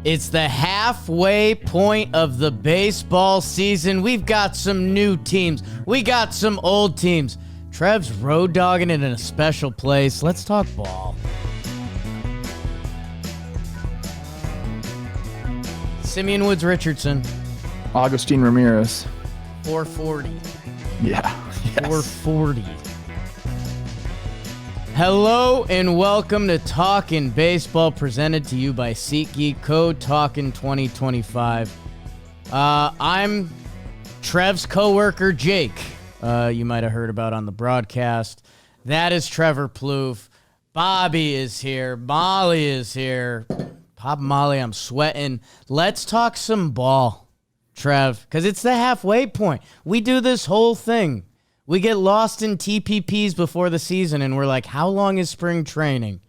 It's the halfway point of the baseball season. We've got some new teams. We got some old teams. Trev's road dogging it in a special place. Let's talk ball. Simeon Woods Richardson. Augustine Ramirez. 440. Yeah. Yes. 440. Hello and welcome to Talkin' Baseball, presented to you by SeatGeek, code Talkin 2025. I'm Trev's coworker Jake. You might have heard about on the broadcast. That is Trevor Plouffe. Bobby is here. Molly is here. Pop Molly, I'm sweating. Let's talk some ball, Trev, because it's the halfway point. We do this whole thing. We get lost in TPPs before the season, and we're like, how long is spring training?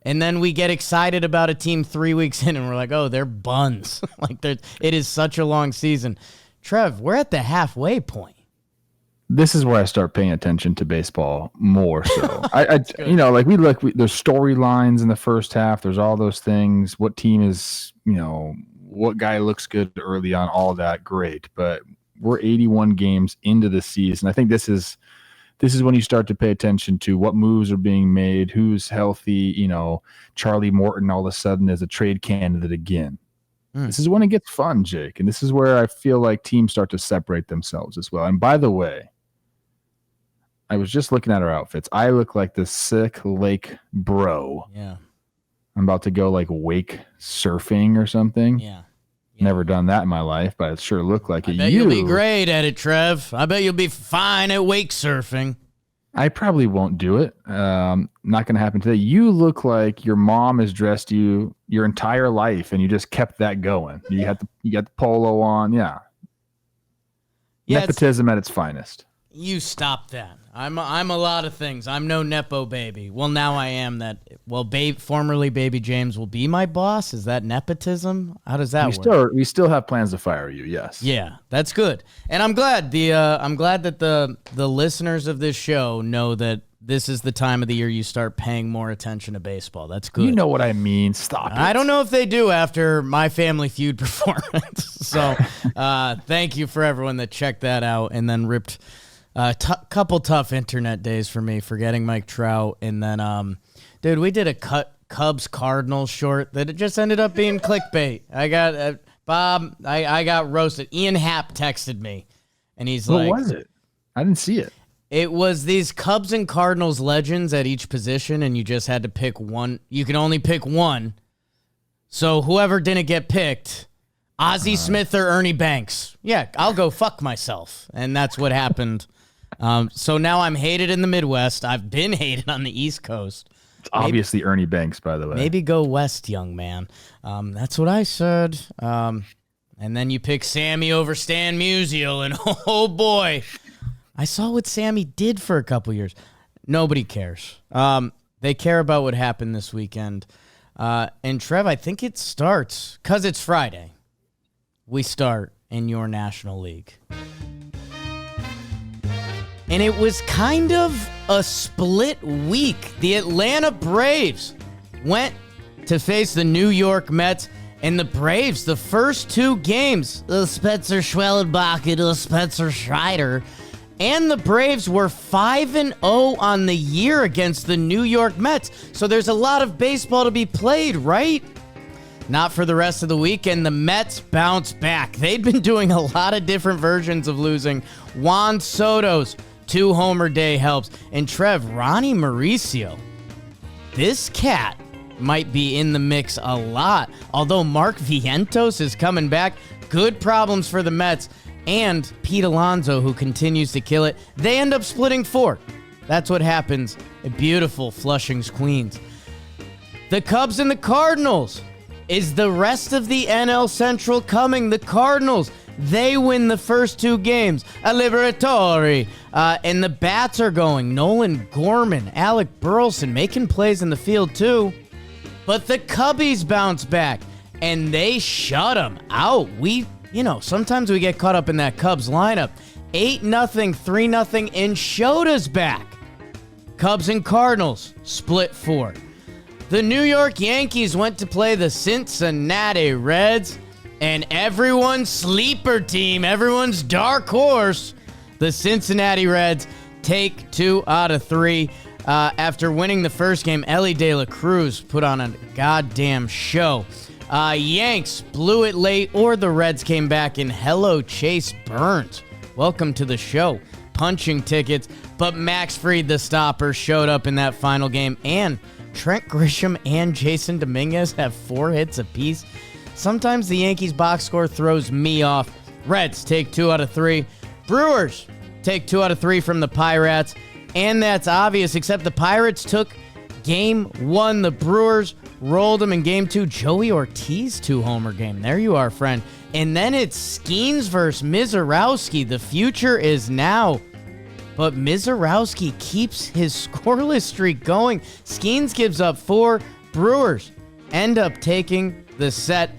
And then we get excited about a team 3 weeks in, and we're like, oh, they're buns. It is such a long season. Trev, we're at the halfway point. This is where I start paying attention to baseball more so. there's storylines in the first half. There's all those things. What team is, what guy looks good early on, all that, great. But we're 81 games into the season. I think this is when you start to pay attention to what moves are being made, who's healthy. Charlie Morton all of a sudden is a trade candidate again. This is when it gets fun, Jake. And this is where I feel like teams start to separate themselves as well. And by the way, I was just looking at our outfits. I look like the sick lake bro. Yeah. I'm about to go like wake surfing or something. Yeah. Never done that in my life, but it sure looked like it. I bet you'll be great at it, Trev. I bet you'll be fine at wake surfing. I probably won't do it. Not going to happen today. You look like your mom has dressed you your entire life, and you just kept that going. You got the polo on. Yeah. Nepotism at its finest. You stop that. I'm a lot of things. I'm no Nepo baby. Well, now I am that. Well, formerly Baby James will be my boss. Is that nepotism? How does that work? We still have plans to fire you. Yes. Yeah, that's good. And I'm glad that the listeners of this show know that this is the time of the year you start paying more attention to baseball. That's good. You know what I mean. Stop it. I don't know if they do after my Family Feud performance. So thank you for everyone that checked that out and then ripped couple tough internet days for me, forgetting Mike Trout. And then, dude, we did a Cubs Cardinals short that it just ended up being clickbait. I got Bob. I got roasted. Ian Happ texted me, and he's like, "What was it? I didn't see it." It was these Cubs and Cardinals legends at each position, and you just had to pick one. You can only pick one. So whoever didn't get picked, Ozzie Smith or Ernie Banks. Yeah, I'll go fuck myself, and that's what happened. So now I'm hated in the Midwest. I've been hated on the East Coast. It's obviously Ernie Banks, by the way. Maybe go west, young man. That's what I said. And then you pick Sammy over Stan Musial, and oh boy, I saw what Sammy did for a couple years. Nobody cares. They care about what happened this weekend. And Trev, I think it starts, because it's Friday, we start in your National League. And it was kind of a split week. The Atlanta Braves went to face the New York Mets, and the Braves, the first two games, Spencer Schwellenbach, Spencer Strider, and the Braves were 5-0 on the year against the New York Mets. So there's a lot of baseball to be played, right? Not for the rest of the weekend. The Mets bounced back. They'd been doing a lot of different versions of losing. Juan Soto's 2-homer day helps. And Trev, Ronnie Mauricio, this cat might be in the mix a lot. Although Mark Vientos is coming back. Good problems for the Mets. And Pete Alonso, who continues to kill it. They end up splitting 4. That's what happens at beautiful Flushing's Queens. The Cubs and the Cardinals. Is the rest of the NL Central coming? The Cardinals, they win the first two games. A Liberatore. And the bats are going. Nolan Gorman, Alec Burleson making plays in the field too. But the Cubbies bounce back, and they shut them out. Sometimes we get caught up in that Cubs lineup. 8-0, 3-0, and Shota's back. Cubs and Cardinals split 4. The New York Yankees went to play the Cincinnati Reds, and everyone's sleeper team, everyone's dark horse, the Cincinnati Reds, take 2 out of 3. After winning the first game, Ellie De La Cruz put on a goddamn show. Yanks blew it late, or the Reds came back, and hello, Chase Burns. Welcome to the show. Punching tickets, but Max Fried, the stopper, showed up in that final game, and Trent Grisham and Jason Dominguez have 4 hits apiece. Sometimes the Yankees box score throws me off. Reds take 2 out of 3. Brewers take 2 out of 3 from the Pirates, and that's obvious, except the Pirates took game 1. The Brewers rolled them in game 2. Joey Ortiz 2-homer game. There you are, friend. And then it's Skeens versus Misirowski. The future is now. But Misirowski keeps his scoreless streak going. Skeens gives up 4. Brewers end up taking the set.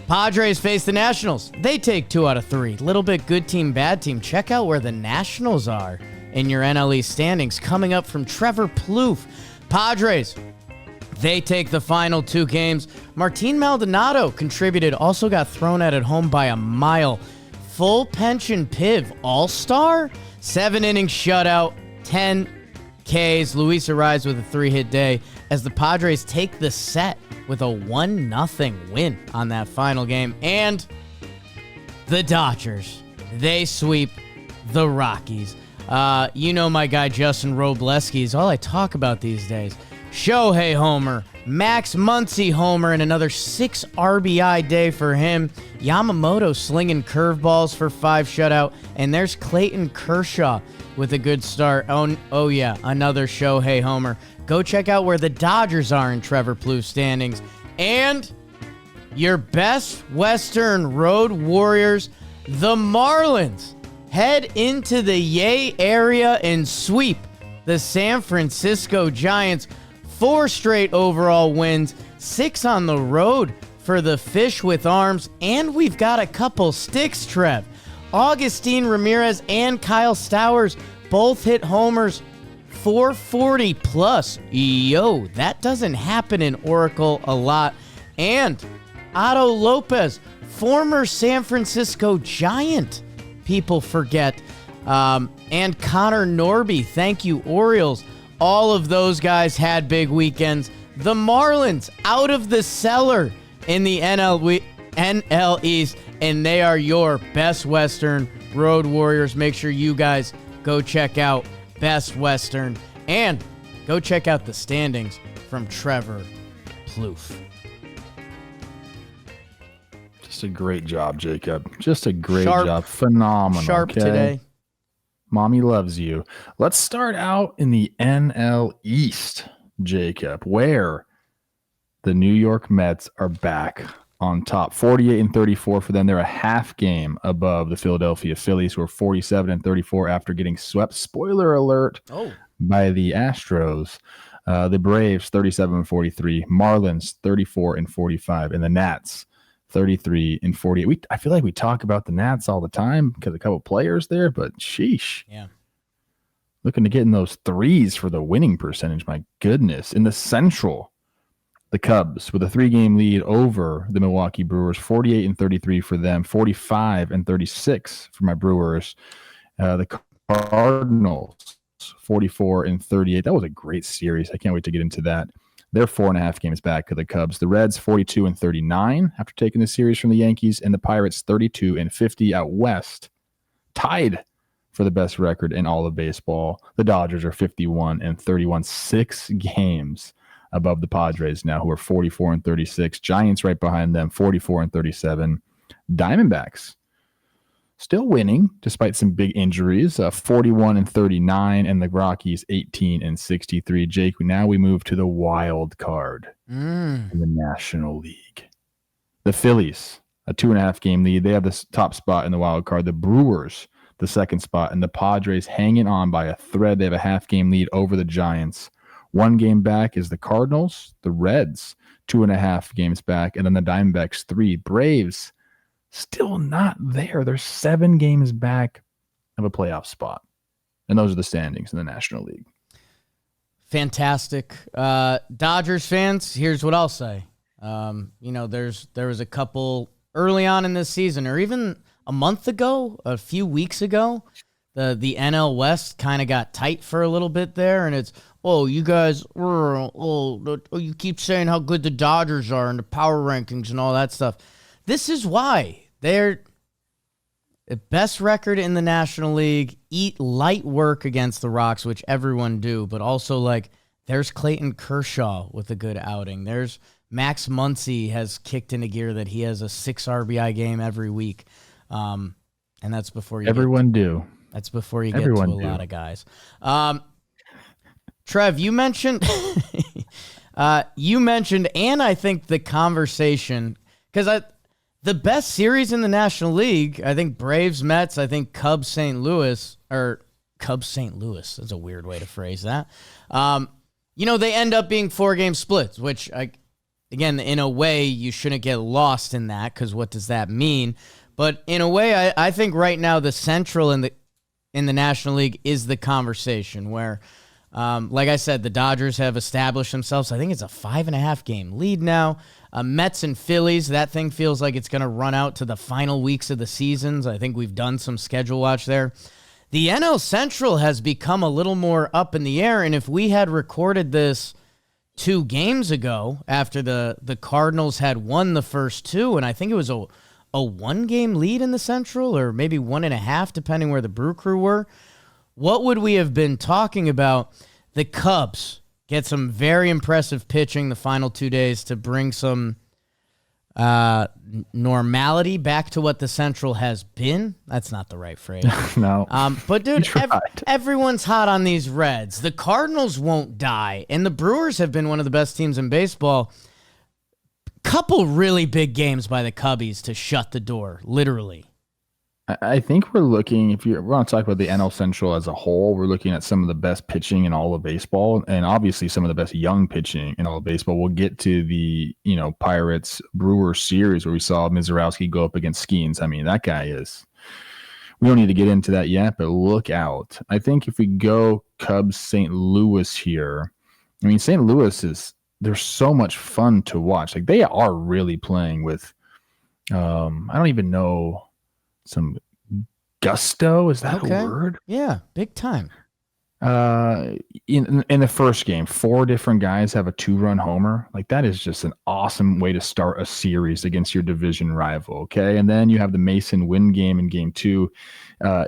Padres face the Nationals. They take 2 out of 3. Little bit good team, bad team. Check out where the Nationals are in your NL East standings. Coming up from Trevor Plouffe. Padres, they take the final 2 games. Martin Maldonado contributed, also got thrown at home by a mile. Full pension Piv, all-star? 7-inning shutout, 10 Ks. Luis Ariz with a 3-hit day as the Padres take the set with a 1-0 win on that final game. And the Dodgers, they sweep the Rockies. You know my guy Justin Robleski is all I talk about these days. Shohei homer, Max Muncy homer, and another 6 RBI day for him. Yamamoto slinging curveballs for 5 shutout, and there's Clayton Kershaw with a good start. Oh yeah, another Shohei homer. Go check out where the Dodgers are in Trevor Plouffe's standings. And your best Western Road Warriors, the Marlins, head into the Yay area and sweep the San Francisco Giants. 4 straight overall wins, 6 on the road for the Fish with Arms, and we've got a couple sticks, Trev. Augustine Ramirez and Kyle Stowers both hit homers, 440 plus. Yo, that doesn't happen in Oracle a lot. And Otto Lopez, former San Francisco Giant, people forget. And Connor Norby, thank you, Orioles. All of those guys had big weekends. The Marlins out of the cellar in the NL East, and they are your best Western Road Warriors. Make sure you guys go check out Best Western and go check out the standings from Trevor Plouffe. Just a great job, Jacob. Just a great job. Phenomenal. Sharp today. Mommy loves you. Let's start out in the NL East, Jacob, where the New York Mets are back on top. 48-34 for them. They're a half game above the Philadelphia Phillies, who are 47-34 after getting swept. Spoiler alert by the Astros. The Braves 37-43, Marlins 34-45, and the Nats 33-48. I feel like we talk about the Nats all the time because a couple players there, but sheesh. Yeah. Looking to get in those 3s for the winning percentage. My goodness. In the Central, the Cubs with a 3-game lead over the Milwaukee Brewers, 48-33 for them, 45-36 for my Brewers. The Cardinals, 44-38. That was a great series. I can't wait to get into that. They're 4.5 games back to the Cubs. The Reds 42-39 after taking the series from the Yankees, and the Pirates 32-50 out west, tied for the best record in all of baseball. The Dodgers are 51-31, 6 games above the Padres now, who are 44-36. Giants right behind them, 44-37. Diamondbacks still winning despite some big injuries, 41-39, and the Rockies 18-63. Jake, now we move to the wild card in the National League. The Phillies, a 2.5 game lead. They have the top spot in the wild card. The Brewers, the second spot, and the Padres hanging on by a thread. They have a half game lead over the Giants. 1 game back is the Cardinals. The Reds, 2.5 games back, and then the Diamondbacks 3. Braves, still not there. They're 7 games back of a playoff spot. And those are the standings in the National League. fantastic. Dodgers fans, here's what I'll say. There was a couple early on in this season, or even a month ago, a few weeks ago, the NL West kind of got tight for a little bit there, and it's, you guys, you keep saying how good the Dodgers are and the power rankings and all that stuff. This is why they're the best record in the National League, eat light work against the Rocks, which everyone do, but also, like, there's Clayton Kershaw with a good outing. There's Max Muncy has kicked into gear that he has a 6 RBI game every week. And that's before you That's before you get to a lot of guys. Trev, you mentioned and I think the conversation, because the best series in the National League, I think Braves, Mets, I think Cubs, St. Louis, that's a weird way to phrase that. They end up being 4-game splits, which, again, in a way, you shouldn't get lost in that, because what does that mean? But in a way, I think right now the Central in the National League is the conversation where, like I said, the Dodgers have established themselves. I think it's a 5.5-game lead now. Mets and Phillies, that thing feels like it's going to run out to the final weeks of the seasons. I think we've done some schedule watch there. The NL Central has become a little more up in the air, and if we had recorded this 2 games ago after the Cardinals had won the first 2, and I think it was a 1-game lead in the Central, or maybe 1.5, depending where the Brew Crew were, what would we have been talking about? The Cubs get some very impressive pitching the final 2 days to bring some normality back to what the Central has been. That's not the right phrase. No. But, dude, everyone's hot on these Reds. The Cardinals won't die, and the Brewers have been one of the best teams in baseball. Couple really big games by the Cubbies to shut the door, literally. I think we're looking, if we want to talk about the NL Central as a whole, we're looking at some of the best pitching in all of baseball, and obviously some of the best young pitching in all of baseball. We'll get to the, Pirates Brewers series where we saw Misirowski go up against Skeens. I mean, that guy is, we don't need to get into that yet, but look out. I think if we go Cubs St. Louis here, I mean, St. Louis they're so much fun to watch. Like, they are really playing with, I don't even know, some gusto. Is that a word? Yeah, big time. In the first game, 4 different guys have a 2-run homer. Like, that is just an awesome way to start a series against your division rival. Okay, and then you have the Mason win game in game 2.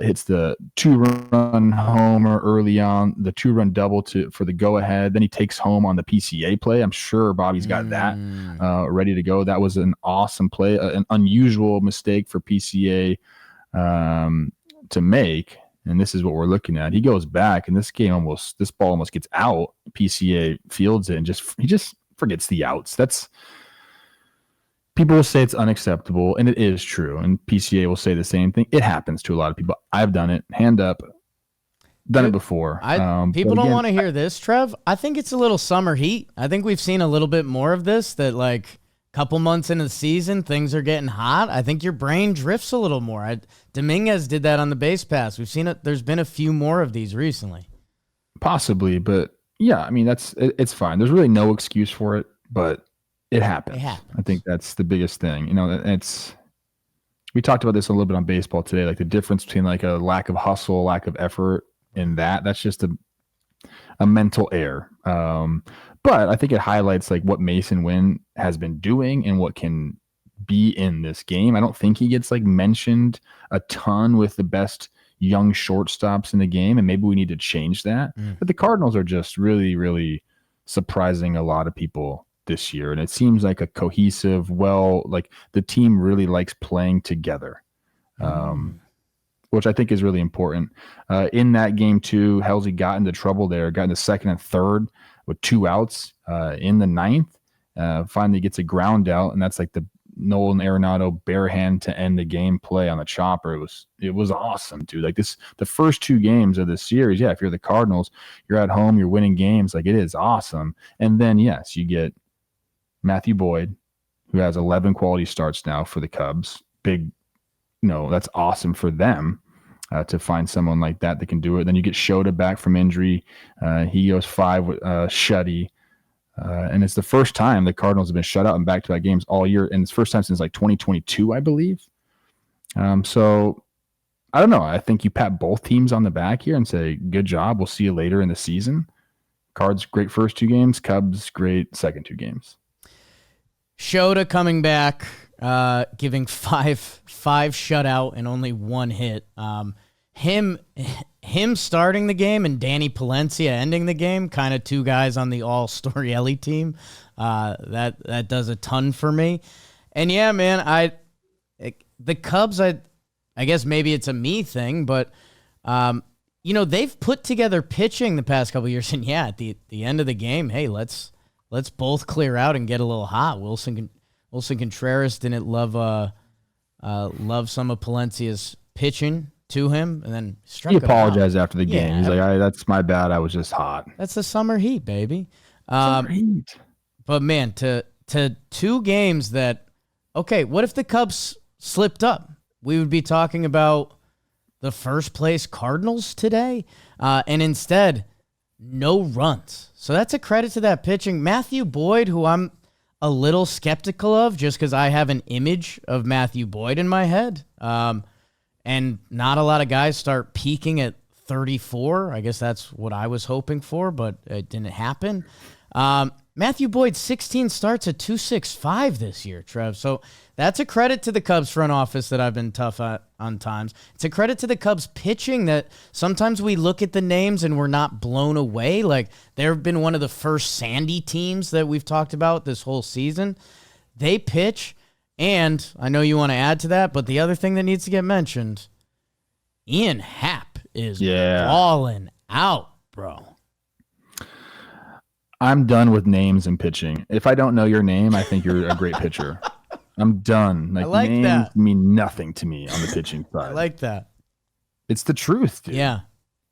Hits the 2-run homer early on, the 2-run double for the go ahead. Then he takes home on the PCA play. I'm sure Bobby's got that ready to go. That was an awesome play, an unusual mistake for PCA to make. And this is what we're looking at. He goes back, and this ball almost gets out. PCA fields it, and he just forgets the outs. People will say it's unacceptable, and it is true. And PCA will say the same thing. It happens to a lot of people. I've done it. Hand up. Done it before. People don't want to hear this, Trev. I think it's a little summer heat. I think we've seen a little bit more of this, that, like, couple months into the season, things are getting hot. I think your brain drifts a little more. Dominguez did that on the base pass. We've seen it. There's been a few more of these recently. Possibly, but yeah, I mean, it's fine. There's really no excuse for it, but it happens. I think that's the biggest thing. We talked about this a little bit on baseball today, like the difference between like a lack of hustle, lack of effort, and that's just a mental error. But I think it highlights like what Mason Wynn has been doing and what can be in this game. I don't think he gets like mentioned a ton with the best young shortstops in the game, and maybe we need to change that. But the Cardinals are just really, really surprising a lot of people this year, and it seems like a cohesive, like the team really likes playing together, which I think is really important. In that game too, Halsey got into trouble there, got into second and third with 2 outs in the 9th. Finally gets a ground out, and that's like the Nolan Arenado bare hand to end the game play on the chopper. It was awesome, dude. Like the first 2 games of this series, yeah, if you're the Cardinals, you're at home, you're winning games, like it is awesome. And then yes, you get Matthew Boyd, who has 11 quality starts now for the Cubs. Big, that's awesome for them. to find someone like that can do it. Then you get Shota back from injury. He goes 5 with Shuddy. And it's the first time the Cardinals have been shut out in back-to-back games all year. And it's the first time since like 2022, I believe. So I don't know. I think you pat both teams on the back here and say, good job. We'll see you later in the season. Cards, great first 2 games. Cubs, great second 2 games. Shota coming back, giving five shutout and only 1 hit. Him starting the game and Danny Palencia ending the game, kind of 2 guys on the all Storielli team. That does a ton for me. And yeah, man, the Cubs, I guess maybe it's a me thing, but they've put together pitching the past couple of years, and yeah, at the end of the game, hey, let's both clear out and get a little hot. Wilson Contreras didn't love some of Palencia's pitching to him, and then struck he him apologized out after the game. He's like, that's my bad. I was just hot. That's the summer heat, baby. Summer heat. But man, to 2 games that, okay, what if the Cubs slipped up? We would be talking about the first place Cardinals today, and instead, no runs. So that's a credit to that pitching. Matthew Boyd, who I'm a little skeptical of just because I have an image of Matthew Boyd in my head. And not a lot of guys start peaking at 34. I guess that's what I was hoping for, but it didn't happen. Matthew Boyd, 16 starts at 2.65 this year, Trev. So that's a credit to the Cubs front office that I've been tough on times. It's a credit to the Cubs pitching that sometimes we look at the names and we're not blown away. Like, they've been one of the first Sandy teams that we've talked about this whole season. They pitch, and I know you want to add to that, but the other thing that needs to get mentioned, Ian Happ is balling out, bro. I'm done with names and pitching. If I don't know your name, I think you're a great pitcher. I'm done. Like names that mean nothing to me on the pitching side. I like that. It's the truth, dude. Yeah.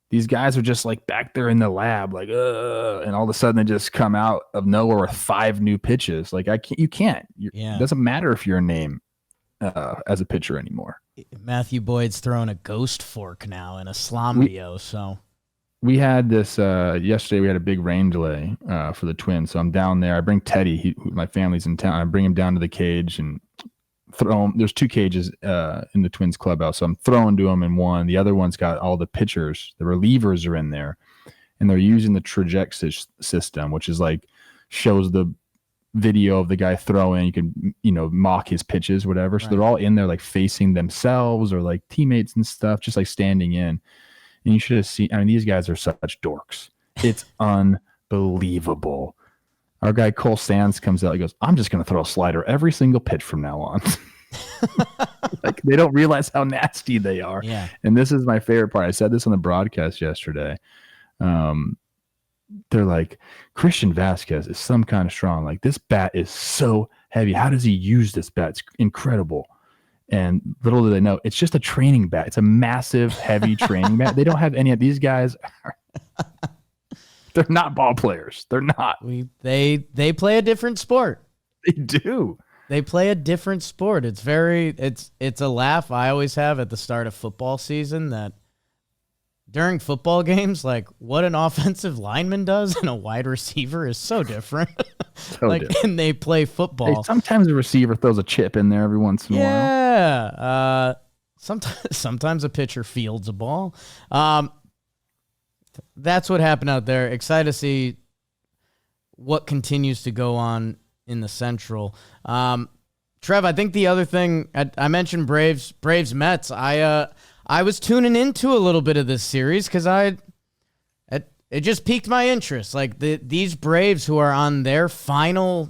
These guys are just like back there in the lab, like, and all of a sudden they just come out of nowhere with 5 new pitches. Like, you can't. It doesn't matter if you're a name as a pitcher anymore. Matthew Boyd's throwing a ghost fork now in a slam video, so. We had this yesterday. We had a big rain delay for the Twins, so I'm down there. I bring Teddy. My family's in town. I bring him down to the cage and throw him. There's 2 cages in the Twins clubhouse, so I'm throwing to him in one. The other one's got all the pitchers. The relievers are in there, and they're using the trajectory system, which is like shows the video of the guy throwing. You can mock his pitches, whatever. So they're all in there like facing themselves or like teammates and stuff, just like standing in. And you should have seen, these guys are such dorks. It's unbelievable. Our guy Cole Sands comes out. He goes, I'm just going to throw a slider every single pitch from now on. Like, they don't realize how nasty they are. Yeah. And this is my favorite part. I said this on the broadcast yesterday. They're like, Christian Vasquez is some kind of strong. Like, this bat is so heavy. How does he use this bat? It's incredible. And little do they know, it's just a training bat. It's a massive, heavy training bat. They don't have any of these guys. They're not ball players. They're not. They play a different sport. They do. They play a different sport. It's a laugh I always have at the start of football season that during football games, like, what an offensive lineman does and a wide receiver is so different. Different. And they play football. Hey, sometimes a receiver throws a chip in there every once in a while. Yeah. Sometimes a pitcher fields a ball. That's what happened out there. Excited to see what continues to go on in the Central. Trev, I think the other thing I mentioned Braves Mets. I was tuning into a little bit of this series because it just piqued my interest. Like, these Braves who are on their final,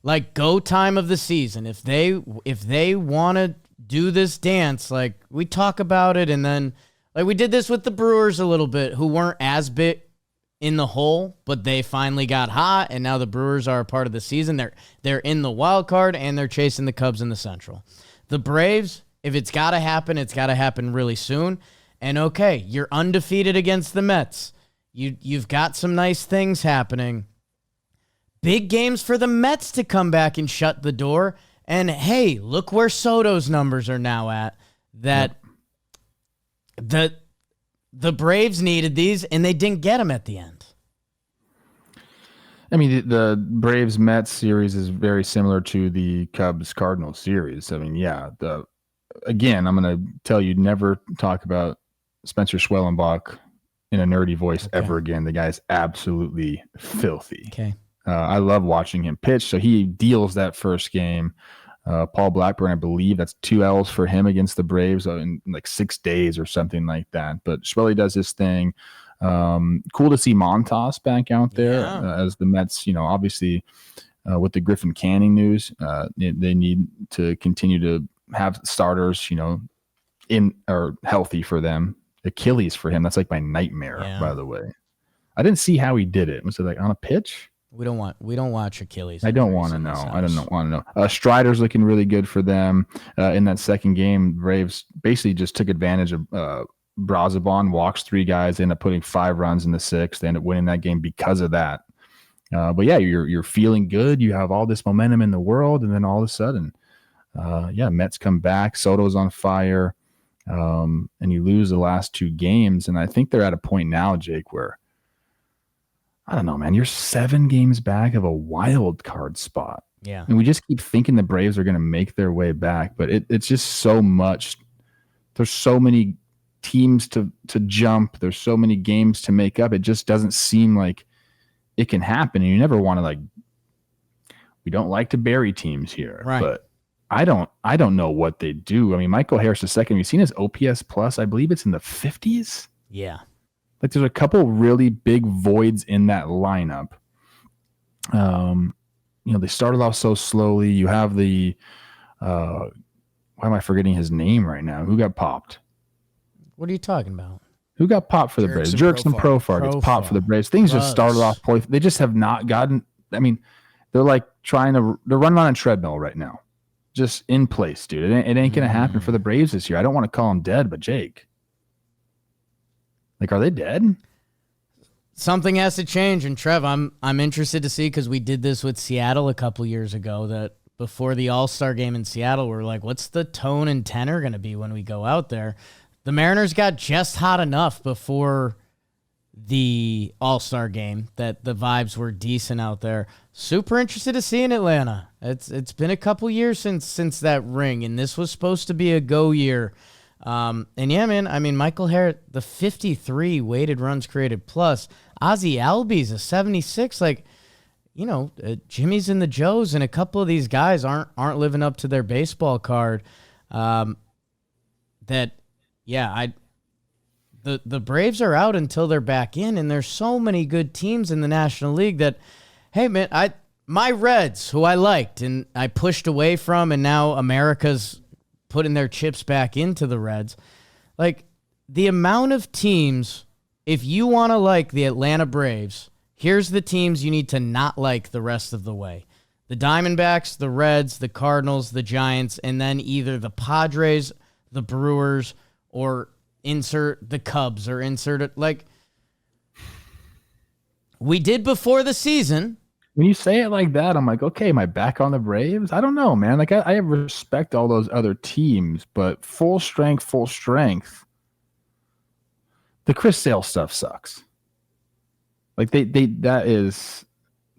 like, go time of the season, if they want to do this dance, like, we talk about it, and then, like, we did this with the Brewers a little bit, who weren't as big in the hole, but they finally got hot, and now the Brewers are a part of the season. They're in the wild card, and they're chasing the Cubs in the Central. The Braves, if it's got to happen, it's got to happen really soon. And okay, you're undefeated against the Mets. You've got some nice things happening. Big games for the Mets to come back and shut the door. And hey, look where Soto's numbers are now at. That The Braves needed these, and they didn't get them at the end. I mean, the Braves Mets series is very similar to the Cubs Cardinals series. I mean, yeah. Again, I'm going to tell you, never talk about Spencer Schwellenbach in a nerdy voice ever again. The guy's absolutely filthy. Okay. I love watching him pitch. So he deals that first game. Paul Blackburn, I believe that's 2 L's for him against the Braves in like 6 days or something like that. But Schwelly does his thing. Cool to see Montas back out there as the Mets, obviously with the Griffin Canning news, they need to continue to have starters, in or healthy for them. Achilles for him. That's like my nightmare, by the way. I didn't see how he did it. Was it like on a pitch? We don't watch Achilles. I don't want to know. I don't want to know. Strider's looking really good for them. In that second game, Braves basically just took advantage of Brazabon, walks 3 guys, they end up putting 5 runs in the 6th. They end up winning that game because of that. But yeah, you're feeling good. You have all this momentum in the world, and then all of a sudden, Mets come back. Soto's on fire, and you lose the last 2 games. And I think they're at a point now, Jake, where I don't know, man. You're 7 games back of a wild card spot. Yeah, and we just keep thinking the Braves are going to make their way back, but it's just so much. There's so many teams to jump. There's so many games to make up. It just doesn't seem like it can happen. And you never want to we don't like to bury teams here, right? But I don't know what they do. I mean, Michael Harris II, have you seen his OPS plus? I believe it's in the 50s. Yeah. Like there's a couple really big voids in that lineup. They started off so slowly. You have the, why am I forgetting his name right now? Who got popped? What are you talking about? Who got popped for the Braves? Jerks and Profar gets popped for the Braves. Things just started off poorly. They just have not gotten. I mean, they're like they're running on a treadmill right now, just in place, dude. It ain't gonna happen for the Braves this year. I don't want to call them dead, but Jake, are they dead? Something has to change, and Trev, I'm interested to see, because we did this with Seattle a couple years ago. That before the All-Star game in Seattle, we're like, what's the tone and tenor going to be when we go out there? The Mariners got just hot enough before the All-Star game that the vibes were decent out there. Super interested to see in Atlanta. It's been a couple years since that ring, and this was supposed to be a go year. And yeah, man, I mean, Michael Harris, the 53 weighted runs created plus, Ozzie Albies a 76. Jimmy's and the Joes, and a couple of these guys aren't living up to their baseball card. The Braves are out until they're back in, and there's so many good teams in the National League that, hey, man, my Reds, who I liked and I pushed away from, and now America's putting their chips back into the Reds. The amount of teams, if you want to like the Atlanta Braves, here's the teams you need to not like the rest of the way. The Diamondbacks, the Reds, the Cardinals, the Giants, and then either the Padres, the Brewers, or insert the Cubs, or insert it we did before the season. When you say it like that, I'm like, okay, am I back on the Braves? I don't know, man. I respect all those other teams, but full strength. The Chris Sale stuff sucks.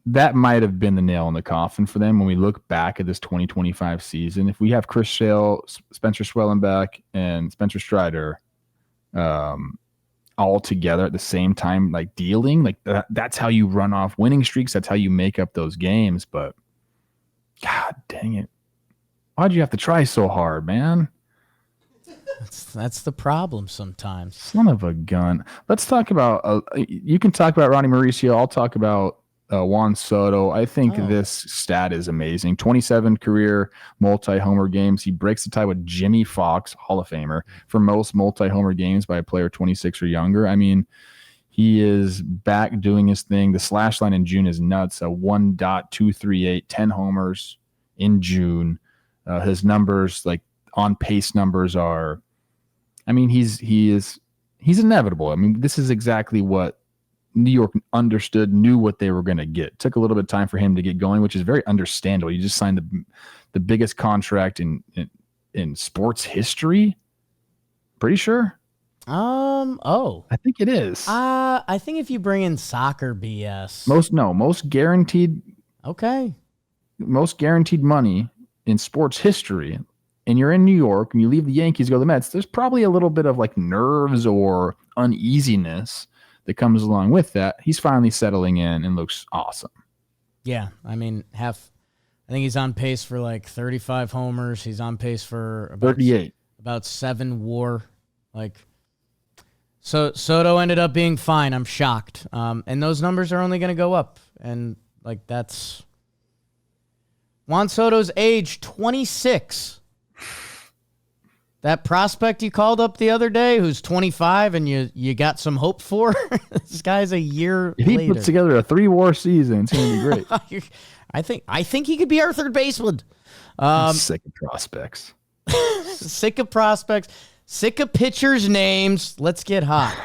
That might have been the nail in the coffin for them when we look back at this 2025 season. If we have Chris Sale, Spencer Schwellenbach, and Spencer Strider all together at the same time, dealing, that's how you run off winning streaks. That's how you make up those games. But God dang it. Why'd you have to try so hard, man? That's the problem sometimes. Son of a gun. Let's talk about, you can talk about Ronnie Mauricio. I'll talk about Juan Soto. I think this stat is amazing. 27 career multi-homer games. He breaks the tie with Jimmy Fox, Hall of Famer, for most multi-homer games by a player 26 or younger. I mean, he is back doing his thing. The slash line in June is nuts. 1.238, 10 homers in June. His numbers, on pace numbers, are, I mean, he's inevitable. I mean, this is exactly what New York knew what they were going to get. It took a little bit of time for him to get going, which is very understandable. You just signed the biggest contract in sports history. Pretty sure. Oh. I think it is. I think if you bring in soccer BS. Most guaranteed Okay. money in sports history, and you're in New York and you leave the Yankees, go to the Mets, there's probably a little bit of like nerves or uneasiness that comes along with that. He's finally settling in and looks awesome. Yeah, I mean, I think he's on pace for like 35 homers. He's on pace for about 38. About 7 WAR. Like, so Soto ended up being fine. I'm shocked. And those numbers are only going to go up. And like that's Juan Soto's age 26. That prospect you called up the other day, who's 25, and you got some hope for. This guy's a year if he later. puts together a 3 WAR season, it's going to be great. I think he could be our third baseman. I'm sick of prospects. Sick of prospects. Sick of pitchers' names. Let's get hot.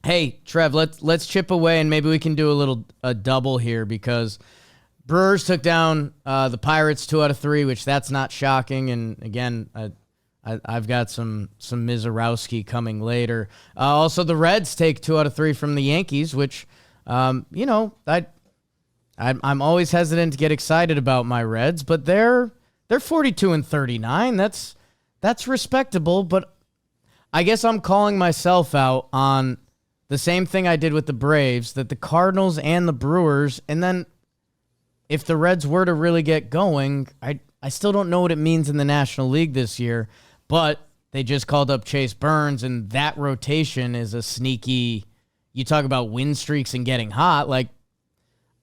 Hey, Trev, let's chip away, and maybe we can do a double here because Brewers took down the Pirates 2 out of 3, which that's not shocking. And again, I've got some Misirowski coming later. Also, the Reds take 2 out of 3 from the Yankees, which I'm always hesitant to get excited about my Reds, but they're 42-39. That's respectable, but I guess I'm calling myself out on the same thing I did with the Braves, that the Cardinals and the Brewers, and then if the Reds were to really get going, I still don't know what it means in the National League this year, but they just called up Chase Burns, and that rotation is a sneaky, you talk about win streaks and getting hot, like,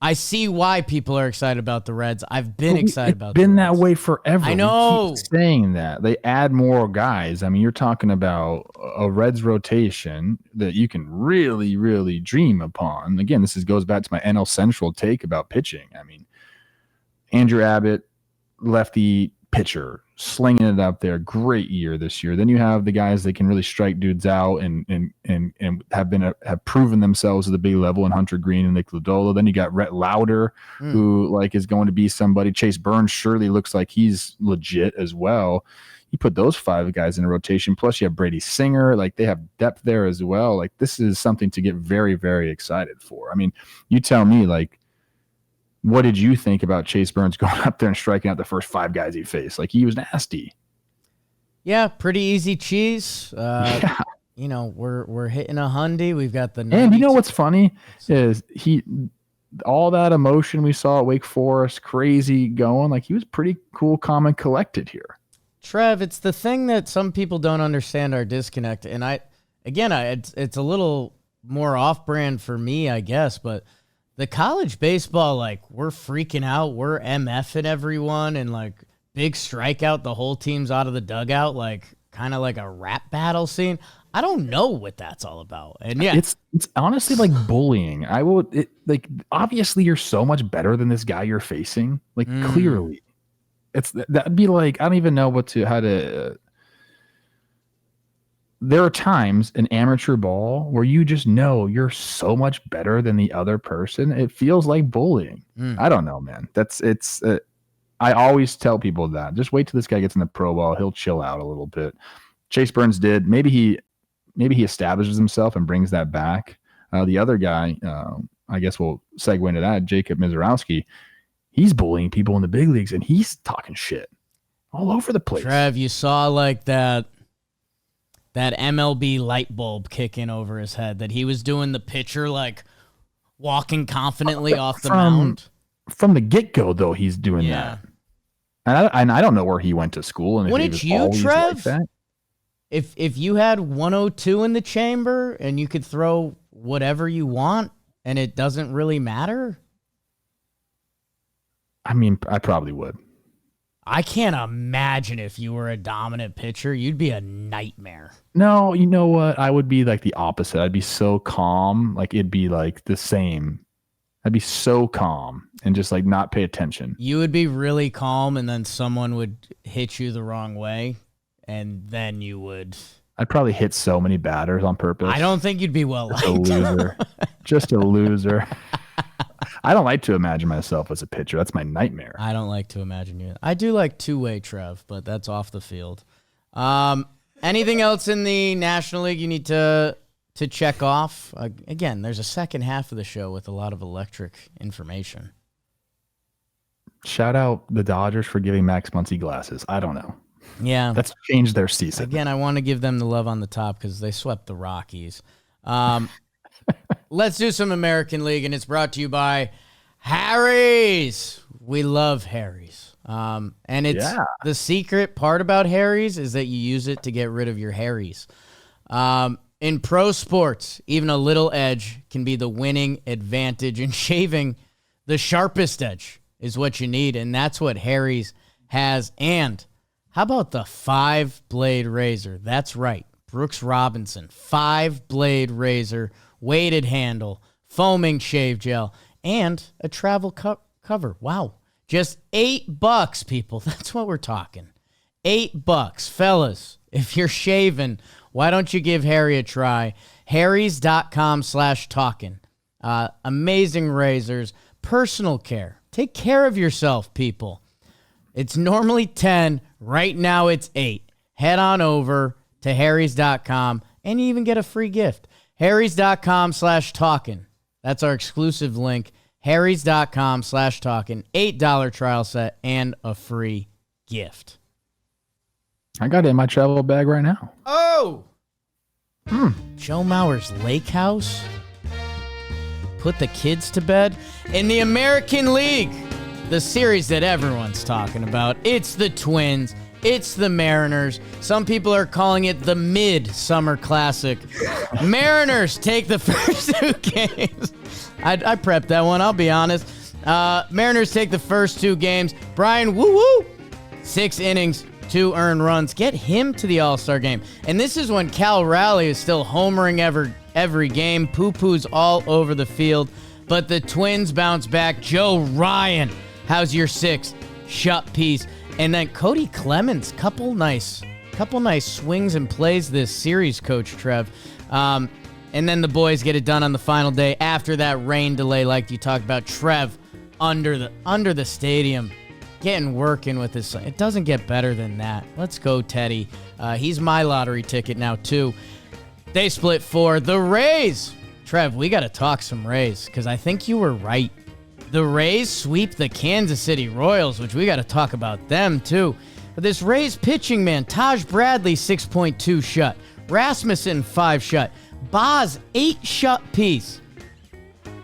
I see why people are excited about the Reds. I've been excited about the Reds. It's been that way forever. I know. We keep saying that. They add more guys. I mean, you're talking about a Reds rotation that you can really, really dream upon. Again, goes back to my NL Central take about pitching. I mean, Andrew Abbott, lefty pitcher, slinging it up there. Great year this year. Then you have the guys that can really strike dudes out and have proven themselves at the big level in Hunter Green and Nick Lodolo. Then you got Rhett Lauder, who like is going to be somebody. Chase Burns surely looks like he's legit as well. You put those 5 guys in a rotation, plus you have Brady Singer. Like they have depth there as well. Like this is something to get very, very excited for. I mean, you tell me, like, what did you think about Chase Burns going up there and striking out the first 5 guys he faced? Like, he was nasty. Yeah, pretty easy cheese. Yeah. You know, we're hitting a hundy. We've got the 92. And you know what's funny is all that emotion we saw at Wake Forest, crazy going, like he was pretty cool, calm, and collected here. Trev, it's the thing that some people don't understand our disconnect. And it's a little more off-brand for me, I guess, but the college baseball, like, we're freaking out. We're MFing everyone and, like, big strikeout. The whole team's out of the dugout, like, kind of like a rap battle scene. I don't know what that's all about. And, yeah. It's honestly like bullying. Obviously, you're so much better than this guy you're facing. Like, clearly. That'd be like, I don't even know there are times in amateur ball where you just know you're so much better than the other person. It feels like bullying. I don't know, man. I always tell people that. Just wait till this guy gets in the pro ball. He'll chill out a little bit. Chase Burns did. Maybe he establishes himself and brings that back. The other guy, I guess we'll segue into that, Jacob Misirowski, he's bullying people in the big leagues, and he's talking shit all over the place. Trev, you saw like that MLB light bulb kicking over his head, that he was doing the pitcher, like, walking confidently off the mound. From the get-go, though, he's doing that. And I don't know where he went to school. And wouldn't you, Trev? Like if you had 102 in the chamber and you could throw whatever you want and it doesn't really matter? I mean, I probably would. I can't imagine if you were a dominant pitcher. You'd be a nightmare. No, you know what? I would be like the opposite. I'd be so calm. Like it'd be like the same. I'd be so calm and just like not pay attention. You would be really calm and then someone would hit you the wrong way and then you would. I'd probably hit so many batters on purpose. I don't think you'd be well liked. A loser. Just a loser. I don't like to imagine myself as a pitcher. That's my nightmare. I don't like to imagine you. I do like two-way Trev, but that's off the field. Anything else in the National League you need to check off? Again, there's a second half of the show with a lot of electric information. Shout out the Dodgers for giving Max Muncy glasses. I don't know. Yeah. That's changed their season. Again, I want to give them the love on the top because they swept the Rockies. Let's do some American League, and it's brought to you by Harry's. We love Harry's. And it's the secret part about Harry's is that you use it to get rid of your Harry's. In pro sports, even a little edge can be the winning advantage, and shaving the sharpest edge is what you need, and that's what Harry's has. And how about the 5-blade razor? That's right, Brooks Robinson, 5-blade razor, weighted handle, foaming shave gel, and a travel cover. Wow, just $8, people. That's what we're talking. $8, fellas. If you're shaving, why don't you give Harry a try? Harrys.com/talkin. Amazing razors, personal care. Take care of yourself, people. It's normally 10. Right now it's 8. Head on over to harrys.com and you even get a free gift. harrys.com/talkin. That's our exclusive link. harrys.com/talkin. $8 trial set and a free gift. I got it in my travel bag right now. Oh! Joe Mauer's Lake House. Put the kids to bed. In the American League, the series that everyone's talking about, it's the Twins, it's the Mariners. Some people are calling it the Mid-Summer Classic. Mariners take the first 2 games. I prepped that one, I'll be honest. Mariners take the first 2 games. Brian, woo-woo! 6 innings, 2 earned runs. Get him to the All-Star game. And this is when Cal Raleigh is still homering every game. Poo-poo's all over the field. But the Twins bounce back. Joe Ryan, how's your 6th shut piece? And then Cody Clemens, couple nice swings and plays this series, Coach Trev. And then the boys get it done on the final day after that rain delay, like you talked about. Trev under the stadium, getting working with his son. It doesn't get better than that. Let's go, Teddy. He's my lottery ticket now, too. They split 4. The Rays. Trev, we got to talk some Rays because I think you were right. The Rays sweep the Kansas City Royals, which we got to talk about them, too. But this Rays pitching, man, Taj Bradley, 6.2 shut. Rasmussen, 5 shut. Boz, 8 shut piece.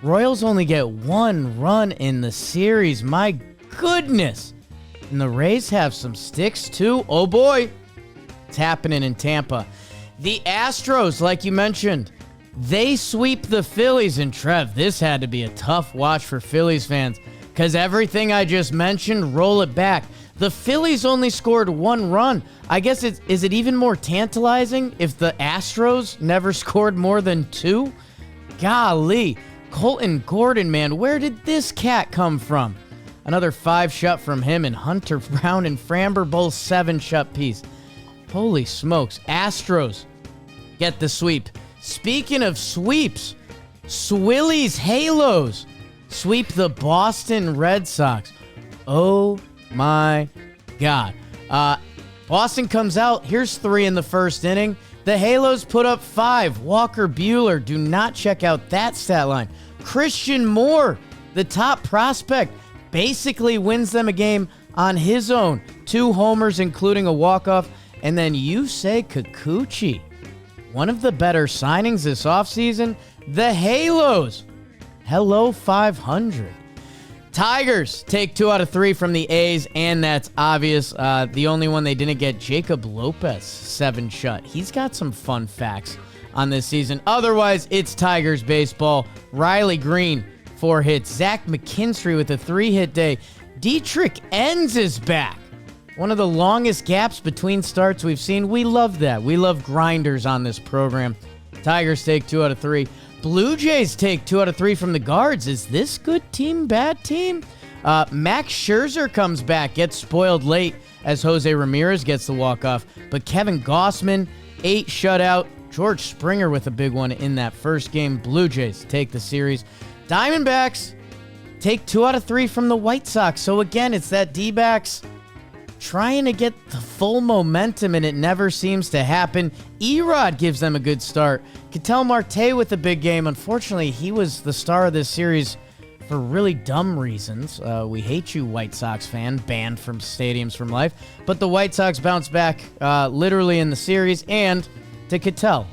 Royals only get 1 run in the series. My goodness. And the Rays have some sticks, too. Oh, boy. It's happening in Tampa. The Astros, like you mentioned, they sweep the Phillies. And Trev, this had to be a tough watch for Phillies fans because everything I just mentioned, roll it back. The Phillies only scored 1 run. I guess is it even more tantalizing if the Astros never scored more than 2? Golly. Colton Gordon, man, where did this cat come from? Another 5 shut from him, and Hunter Brown and Framber both 7 shut piece. Holy smokes. Astros get the sweep. Speaking of sweeps, Swilly's Halos sweep the Boston Red Sox. Oh my God. Boston comes out. Here's 3 in the first inning. The Halos put up 5. Walker Buehler, do not check out that stat line. Christian Moore, the top prospect, basically wins them a game on his own. 2 homers, including a walk-off. And then Yusei Kikuchi, one of the better signings this offseason. The Halos, hello 500. Tigers take 2 out of 3 from the A's, and that's obvious. The only one they didn't get, Jacob Lopez, 7 shut. He's got some fun facts on this season. Otherwise, it's Tigers baseball. Riley Green, 4 hits. Zach McKinstry with a 3-hit day. Dietrich Enns is back. One of the longest gaps between starts we've seen. We love that. We love grinders on this program. Tigers take 2 out of 3. Blue Jays take 2 out of 3 from the Guards. Is this good team, bad team? Max Scherzer comes back, gets spoiled late as Jose Ramirez gets the walk-off. But Kevin Gossman, 8 shutout. George Springer with a big one in that first game. Blue Jays take the series. Diamondbacks take 2 out of 3 from the White Sox. So again, it's that D-backs trying to get the full momentum, and it never seems to happen. Erod gives them a good start. Ketel Marte with a big game. Unfortunately, he was the star of this series for really dumb reasons. We hate you, White Sox fan, banned from stadiums from life. But the White Sox bounced back literally in the series, and to Ketel,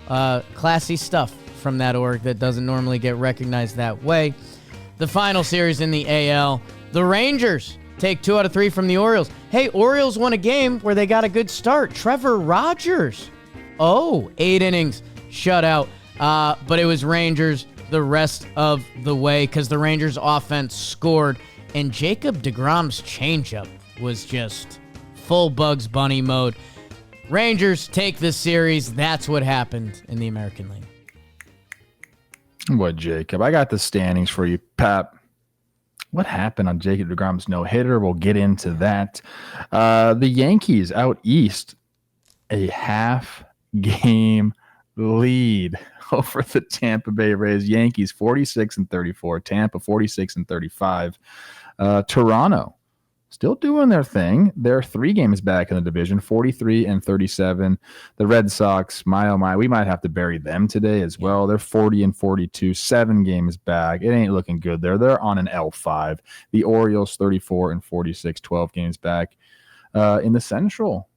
classy stuff from that org that doesn't normally get recognized that way. The final series in the AL, the Rangers take 2 out of 3 from the Orioles. Hey, Orioles won a game where they got a good start. Trevor Rogers, 8 innings, shutout. But it was Rangers the rest of the way because the Rangers offense scored, and Jacob deGrom's changeup was just full Bugs Bunny mode. Rangers take this series. That's what happened in the American League. What, Jacob? I got the standings for you, Pap. What happened on Jacob deGrom's no-hitter? We'll get into that. The Yankees out east, a half-game lead over the Tampa Bay Rays. Yankees 46-34, Tampa 46-35. Toronto still doing their thing. They're 3 games back in the division, 43-37. The Red Sox, my oh my, we might have to bury them today as well. They're 40-42, 7 games back. It ain't looking good there. They're on an L5. The Orioles 34-46, 12 games back. In the Central,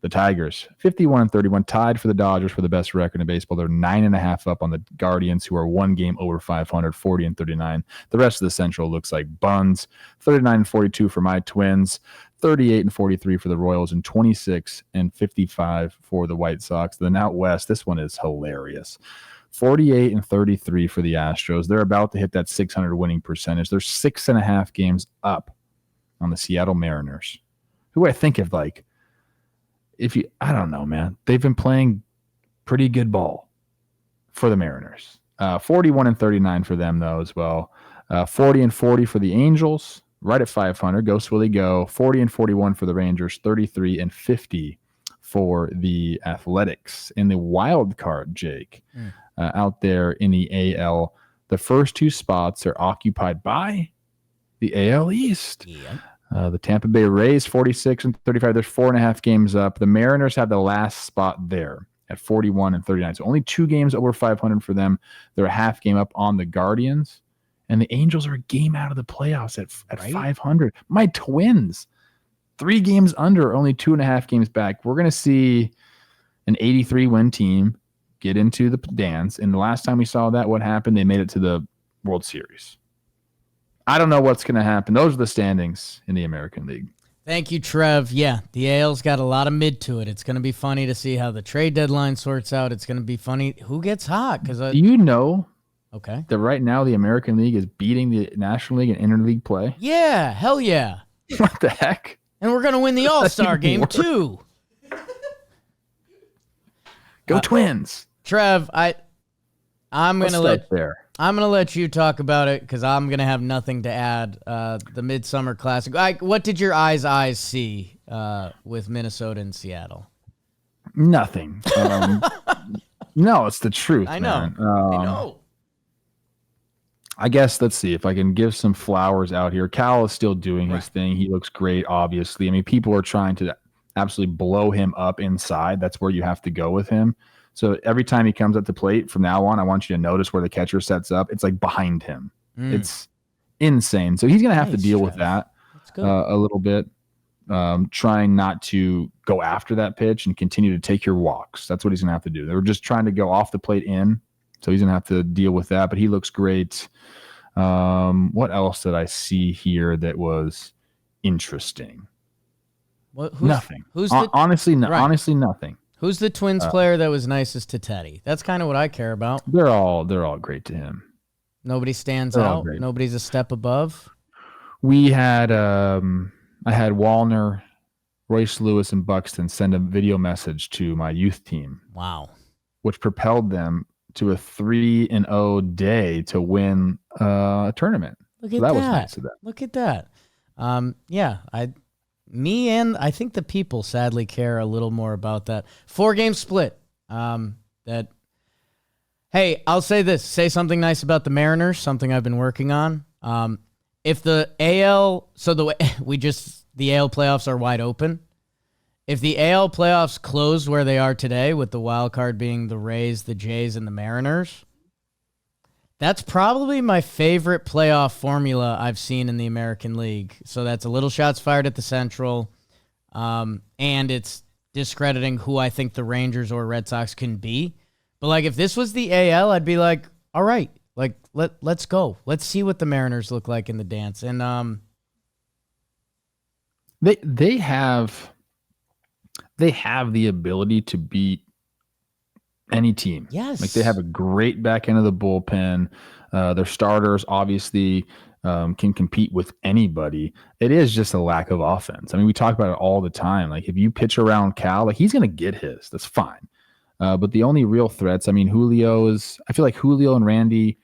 the Tigers 51-31, tied for the Dodgers for the best record in baseball. They're 9.5 up on the Guardians, who are 1 game over 500, 40-39. The rest of the Central looks like buns. 39-42 for my Twins, 38-43 for the Royals, and 26-55 for the White Sox. Then out west, this one is hilarious. 48-33 for the Astros. They're about to hit that 600 winning percentage. They're 6.5 games up on the Seattle Mariners, who I think of like, I don't know, man. They've been playing pretty good ball for the Mariners. 41-39 for them, though, as well. 40-40 for the Angels, right at 500. Go, Swilly, go. 40-41 for the Rangers. 33-50 for the Athletics. In the wild card, Jake, out there in the AL, the first 2 spots are occupied by the AL East. Yeah. The Tampa Bay Rays 46-35. They're 4.5 games up. The Mariners have the last spot there at 41-39. So only 2 games over 500 for them. They're a half game up on the Guardians, and the Angels are a game out of the playoffs at right? 500. My Twins 3 games under, only 2.5 games back. We're gonna see an 83 win team get into the dance. And the last time we saw that, what happened? They made it to the World Series. I don't know what's going to happen. Those are the standings in the American League. Thank you, Trev. Yeah, the AL's got a lot of mid to it. It's going to be funny to see how the trade deadline sorts out. It's going to be funny who gets hot. Do you know that right now the American League is beating the National League in interleague play? Yeah, hell yeah. What the heck? And we're going to win the All-Star game, too. Go Twins. Trev, I'm going to let you talk about it because I'm going to have nothing to add. The Midsummer Classic. What did your eyes see with Minnesota and Seattle? Nothing. No, it's the truth. I know. Man. I know. I guess let's see if I can give some flowers out here. Cal is still doing his thing. He looks great, obviously. I mean, people are trying to absolutely blow him up inside. That's where you have to go with him. So every time he comes up the plate from now on, I want you to notice where the catcher sets up. It's like behind him. It's insane. So he's going to have to deal with that a little bit, trying not to go after that pitch and continue to take your walks. That's what he's going to have to do. They were just trying to go off the plate in, so he's going to have to deal with that. But he looks great. What else did I see here that was interesting? Nothing. Honestly, nothing. Who's the Twins player that was nicest to Teddy? That's kind of what I care about. They're all great to him. Nobody stands out. Nobody's a step above. We had I had Wallner, Royce Lewis, and Buxton send a video message to my youth team. Wow. Which propelled them to a 3-0 day to win a tournament. Look at that. Was nice of them. Look at that. Me and I think the people sadly care a little more about that 4-game split. Hey, I'll say this. Say something nice about the Mariners, something I've been working on. If the AL, so the way we just the AL playoffs are wide open. If the AL playoffs closed where they are today, with the wild card being the Rays, the Jays, and the Mariners, that's probably my favorite playoff formula I've seen in the American League. So that's a little shots fired at the Central, and it's discrediting who I think the Rangers or Red Sox can be. But like, if this was the AL, I'd be like, all right, like let's go. Let's see what the Mariners look like in the dance. And they have the ability to beat any team. Yes. Like, they have a great back end of the bullpen. Their starters obviously can compete with anybody. It is just a lack of offense. I mean, we talk about it all the time. Like, if you pitch around Cal, like, he's going to get his. That's fine. But the only real threats, I mean, I feel like Julio and Randy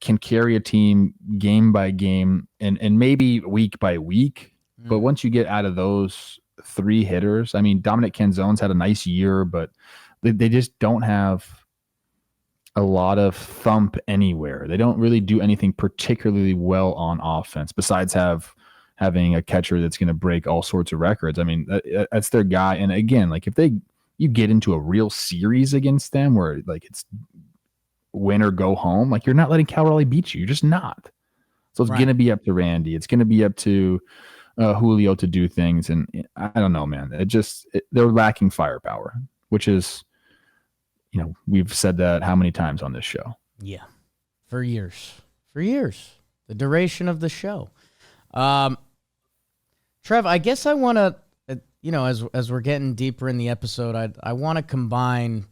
can carry a team game by game and maybe week by week. But once you get out of those three hitters, I mean, Dominic Canzone's had a nice year, but they just don't have a lot of thump anywhere. They don't really do anything particularly well on offense besides having a catcher that's going to break all sorts of records. I mean, that's their guy. And again, like, if you get into a real series against them where, like, it's win or go home, like, you're not letting Cal Raleigh beat you. You're just not. So it's going to be up to Randy. It's going to be up to Julio to do things. And I don't know, man. They're lacking firepower, which is, we've said that how many times on this show? Yeah, for years, the duration of the show. Trev, I guess I want to, as we're getting deeper in the episode, I want to combine.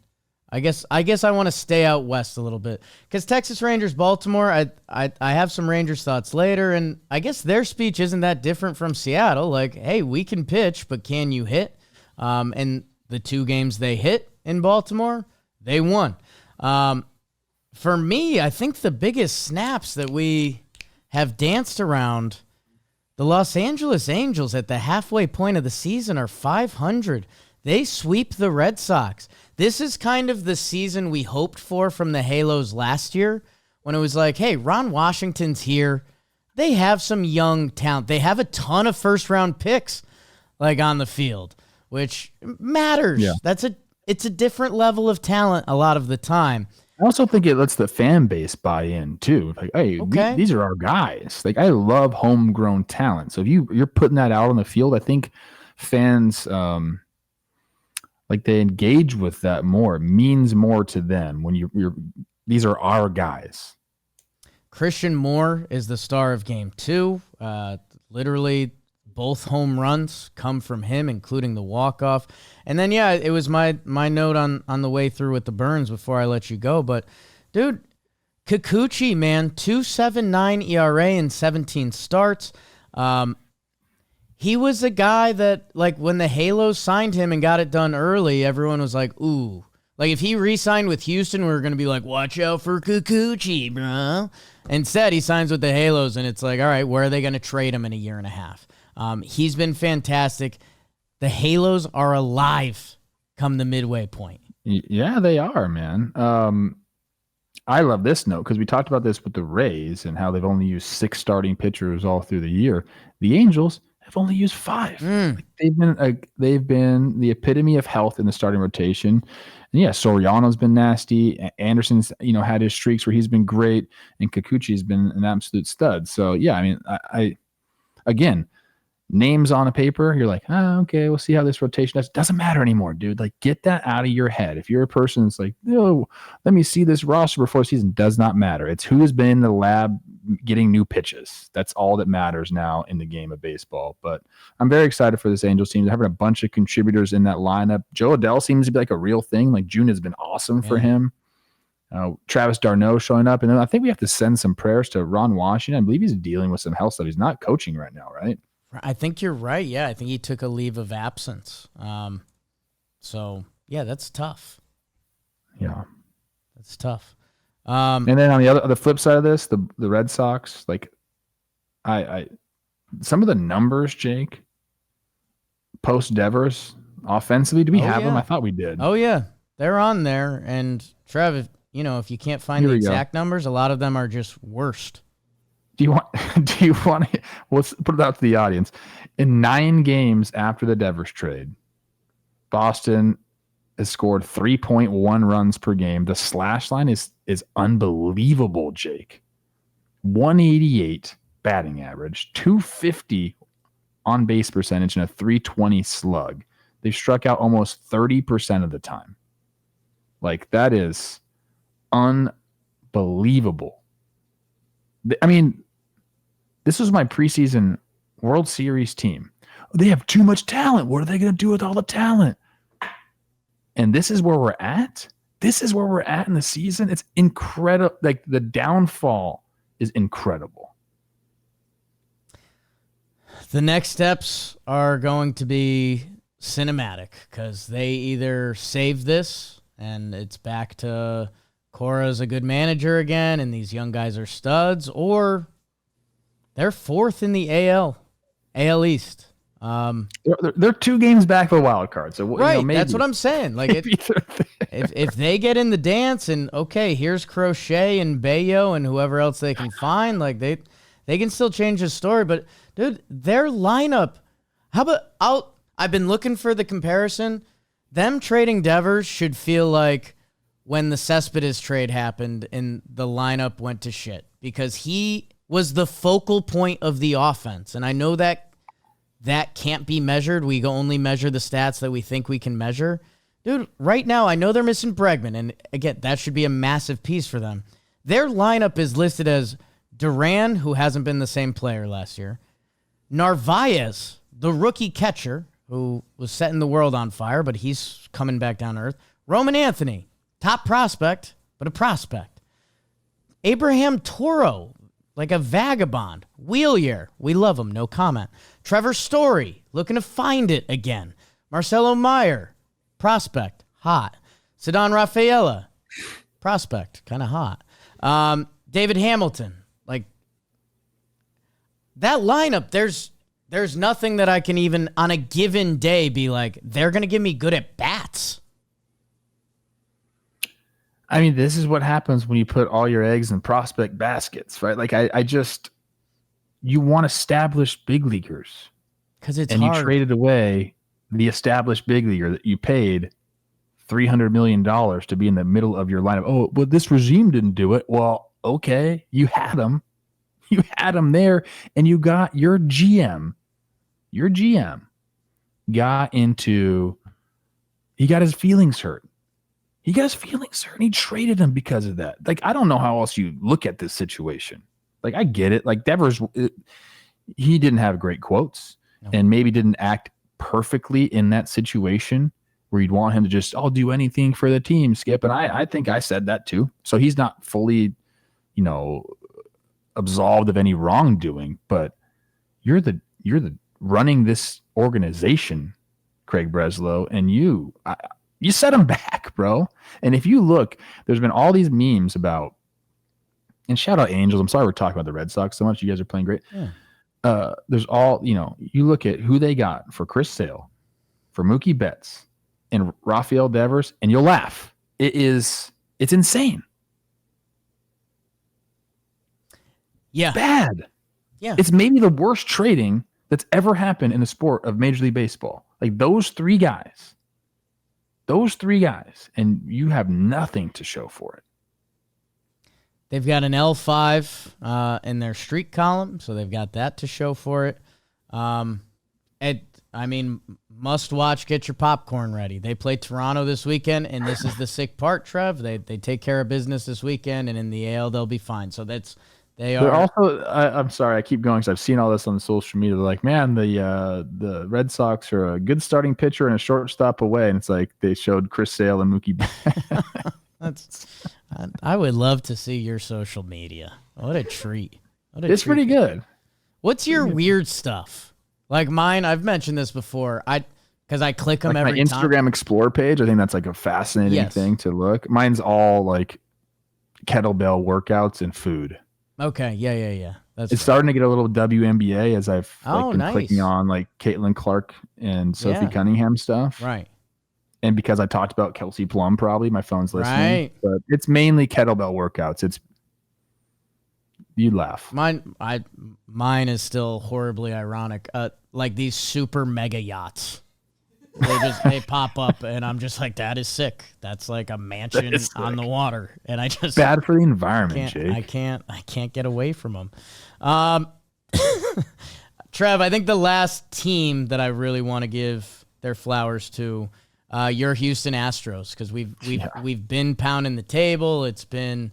I guess I want to stay out west a little bit, because Texas Rangers, Baltimore, I have some Rangers thoughts later, and I guess their speech isn't that different from Seattle. Like, hey, we can pitch, but can you hit? And the two games they hit in Baltimore, they won. For me, I think the biggest snaps that we have danced around, the Los Angeles Angels at the halfway point of the season are 500. They sweep the Red Sox. This is kind of the season we hoped for from the Halos last year, when it was like, hey, Ron Washington's here. They have some young talent. They have a ton of first-round picks, like, on the field, which matters. Yeah. It's a different level of talent a lot of the time. I also think it lets the fan base buy in too. Like, hey, these are our guys. Like, I love homegrown talent. So if you're putting that out on the field, I think fans like, they engage with that more. It means more to them when these are our guys. Christian Moore is the star of Game 2. Literally, both home runs come from him, including the walk-off. And then, yeah, it was my note on the way through with the Burns before I let you go. But, dude, Kikuchi, man, 2.79 ERA in 17 starts. He was a guy that, like, when the Halos signed him and got it done early, everyone was like, ooh. Like, if he re-signed with Houston, we were going to be like, watch out for Kikuchi, bro. Instead, he signs with the Halos, and it's like, all right, where are they going to trade him in a year and a half? He's been fantastic. The Halos are alive come the midway point. Yeah, they are, man. I love this note because we talked about this with the Rays and how they've only used 6 starting pitchers all through the year. The Angels have only used 5. Like, they've been the epitome of health in the starting rotation. And yeah, Soriano's been nasty. Anderson's had his streaks where he's been great, and Kikuchi's been an absolute stud. So yeah, I mean, I again, names on a paper, you're like, okay, we'll see how this rotation does. Doesn't matter anymore, dude. Like, get that out of your head. If you're a person that's like, no, let me see this roster before season, does not matter. It's who has been in the lab getting new pitches. That's all that matters now in the game of baseball. But I'm very excited for this Angels team. They're having a bunch of contributors in that lineup. Joe Adell seems to be like a real thing. Like, June has been awesome for him. Travis d'Arnaud showing up. And then I think we have to send some prayers to Ron Washington. I believe he's dealing with some health stuff. He's not coaching right now, right? I think you're right. Yeah, I think he took a leave of absence. So, yeah, that's tough. Yeah. That's tough. And then on the flip side of this, the Red Sox, like, I some of the numbers, Jake, post Devers offensively, do we have them? I thought we did. Oh yeah, they're on there. And Trev, if you can't find the exact numbers, a lot of them are just worst. Do you want? Do you want? Let's put it out to the audience. In 9 games after the Devers trade, Boston has scored 3.1 runs per game. The slash line is unbelievable, Jake. 188 batting average, 250 on base percentage, and a 320 slug. They've struck out almost 30% of the time. Like, that is unbelievable. I mean, this was my preseason World Series team. They have too much talent. What are they going to do with all the talent? And this is where we're at. This is where we're at in the season. It's incredible. Like, the downfall is incredible. The next steps are going to be cinematic because they either save this and it's back to Cora's a good manager again and these young guys are studs, or they're 4th in the AL East. They're 2 games back for the wild card. So right, maybe, that's what I'm saying. Like, if they get in the dance and okay, here's Crochet and Bayo and whoever else they can find, like they can still change the story. But dude, their lineup. How about I've been looking for the comparison. Them trading Devers should feel like when the Cespedes trade happened and the lineup went to shit because he was the focal point of the offense, and I know that can't be measured. We only measure the stats that we think we can measure. Dude, right now, I know they're missing Bregman, and again, that should be a massive piece for them. Their lineup is listed as Duran, who hasn't been the same player last year, Narvaez, the rookie catcher, who was setting the world on fire, but he's coming back down to earth, Roman Anthony, top prospect, but a prospect, Abraham Toro, like a vagabond, Wheelier, we love him, no comment, Trevor Story, looking to find it again, Marcelo Meyer, prospect, hot. Ceddanne Rafaela, prospect, kind of hot. David Hamilton, like that lineup, there's nothing that I can even on a given day be like, they're going to give me good at bats. I mean, this is what happens when you put all your eggs in prospect baskets, right? Like you want established big leaguers. Because it's hard. And you traded away the established big leaguer that you paid $300 million to be in the middle of your lineup. Oh, but this regime didn't do it. Well, okay. You had him. You had him there, and you got your GM. Your GM got he got his feelings hurt. He got his feelings hurt, and he traded him because of that. Like, I don't know how else you look at this situation. Like, I get it. Like, Devers, he didn't have great quotes and maybe didn't act perfectly in that situation where you'd want him to just, I'll do anything for the team, Skip. And I think I said that too. So he's not fully, absolved of any wrongdoing, but you're the running this organization, Craig Breslow, and you set him back, bro. And if you look, there's been all these memes about, and shout out Angels. I'm sorry we're talking about the Red Sox so much. You guys are playing great. Yeah. There's all, you look at who they got for Chris Sale, for Mookie Betts, and Rafael Devers, and you'll laugh. It's insane. Yeah. Bad. Yeah. It's maybe the worst trading that's ever happened in the sport of Major League Baseball. Like those three guys, and you have nothing to show for it. They've got an L5 in their streak column, so they've got that to show for it. Must watch, get your popcorn ready. They play Toronto this weekend, and this is the sick part, Trev. They take care of business this weekend, and in the AL, they'll be fine. So they're also, I'm sorry, I keep going because I've seen all this on social media. They're like, man, the Red Sox are a good starting pitcher and a shortstop away. And it's like they showed Chris Sale and Mookie Betts. I would love to see your social media. What a treat. It's pretty good. What's your weird stuff? Like mine, I've mentioned this before. Because I click them every time. My Instagram Explore page, I think that's like a fascinating thing to look. Mine's all like kettlebell workouts and food. Okay, yeah. It's starting to get a little WNBA as I've been nice. clicking on like Caitlin Clark and Sophie Cunningham stuff. Right. And because I talked about Kelsey Plum, probably my phone's listening. Right. But it's mainly kettlebell workouts. It's You'd laugh. Mine is still horribly ironic. Like these super mega yachts. They pop up, and I'm just like, that is sick. That's like a mansion on the water, and I just bad for the environment, Jake. I can't get away from them. Trev, I think the last team that I really want to give their flowers to, your Houston Astros, because we've been pounding the table. It's been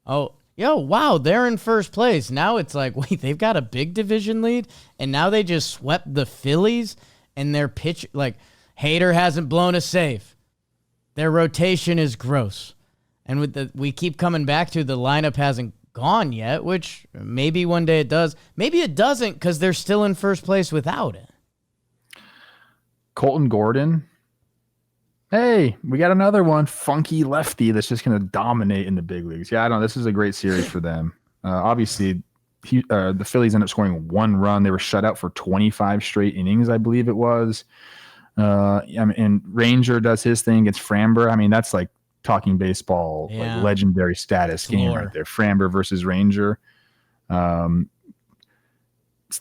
wow, they're in first place. Now it's like, wait, they've got a big division lead, and now they just swept the Phillies, and their pitch like. Hader hasn't blown a save. Their rotation is gross. And we keep coming back to the lineup hasn't gone yet, which maybe one day it does. Maybe it doesn't because they're still in first place without it. Colton Gordon. Hey, we got another one. Funky lefty that's just going to dominate in the big leagues. Yeah, I know. This is a great series for them. Obviously, the Phillies ended up scoring 1 run. They were shut out for 25 straight innings, I believe it was. And Ranger does his thing against Framber. I mean, that's like talking baseball, like legendary status game right there. Framber versus Ranger. It's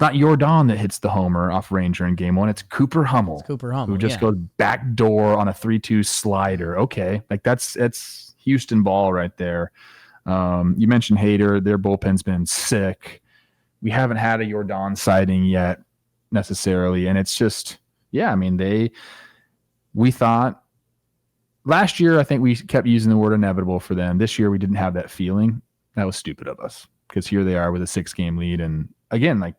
not Jordan that hits the homer off Ranger in game 1. It's Cooper Hummel. Who just goes back door on a 3-2 slider. Okay. Like that's Houston ball right there. You mentioned Hader. Their bullpen's been sick. We haven't had a Jordan sighting yet necessarily. And it's just, I mean, we thought last year, I think we kept using the word inevitable for them. This year, we didn't have that feeling. That was stupid of us because here they are with a 6-game lead. And again, like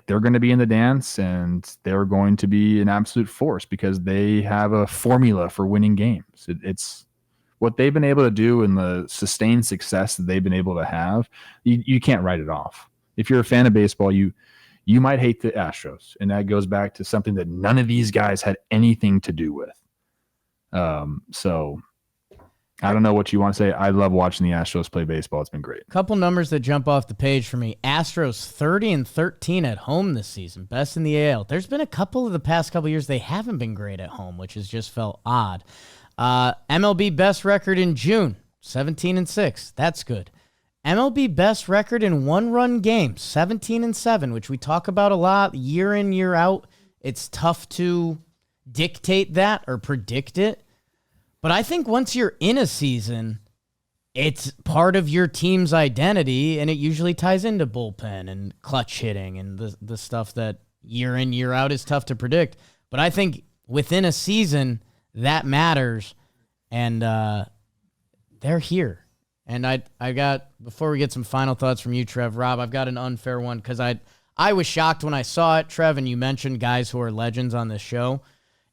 they're going to be in the dance and they're going to be an absolute force because they have a formula for winning games. It's what they've been able to do and the sustained success that they've been able to have. You can't write it off. If you're a fan of baseball, you might hate the Astros, and that goes back to something that none of these guys had anything to do with. So I don't know what you want to say. I love watching the Astros play baseball. It's been great. Couple numbers that jump off the page for me. Astros 30-13 at home this season, best in the AL. There's been a couple of the past couple of years they haven't been great at home, which has just felt odd. MLB best record in June, 17-6. That's good. MLB best record in 1-run games, 17-7, which we talk about a lot year in, year out. It's tough to dictate that or predict it. But I think once you're in a season, it's part of your team's identity, and it usually ties into bullpen and clutch hitting and the stuff that year in, year out is tough to predict. But I think within a season, that matters, and they're here. And I got, before we get some final thoughts from you, Trev, Rob, I've got an unfair one because I was shocked when I saw it, Trev, and you mentioned guys who are legends on this show.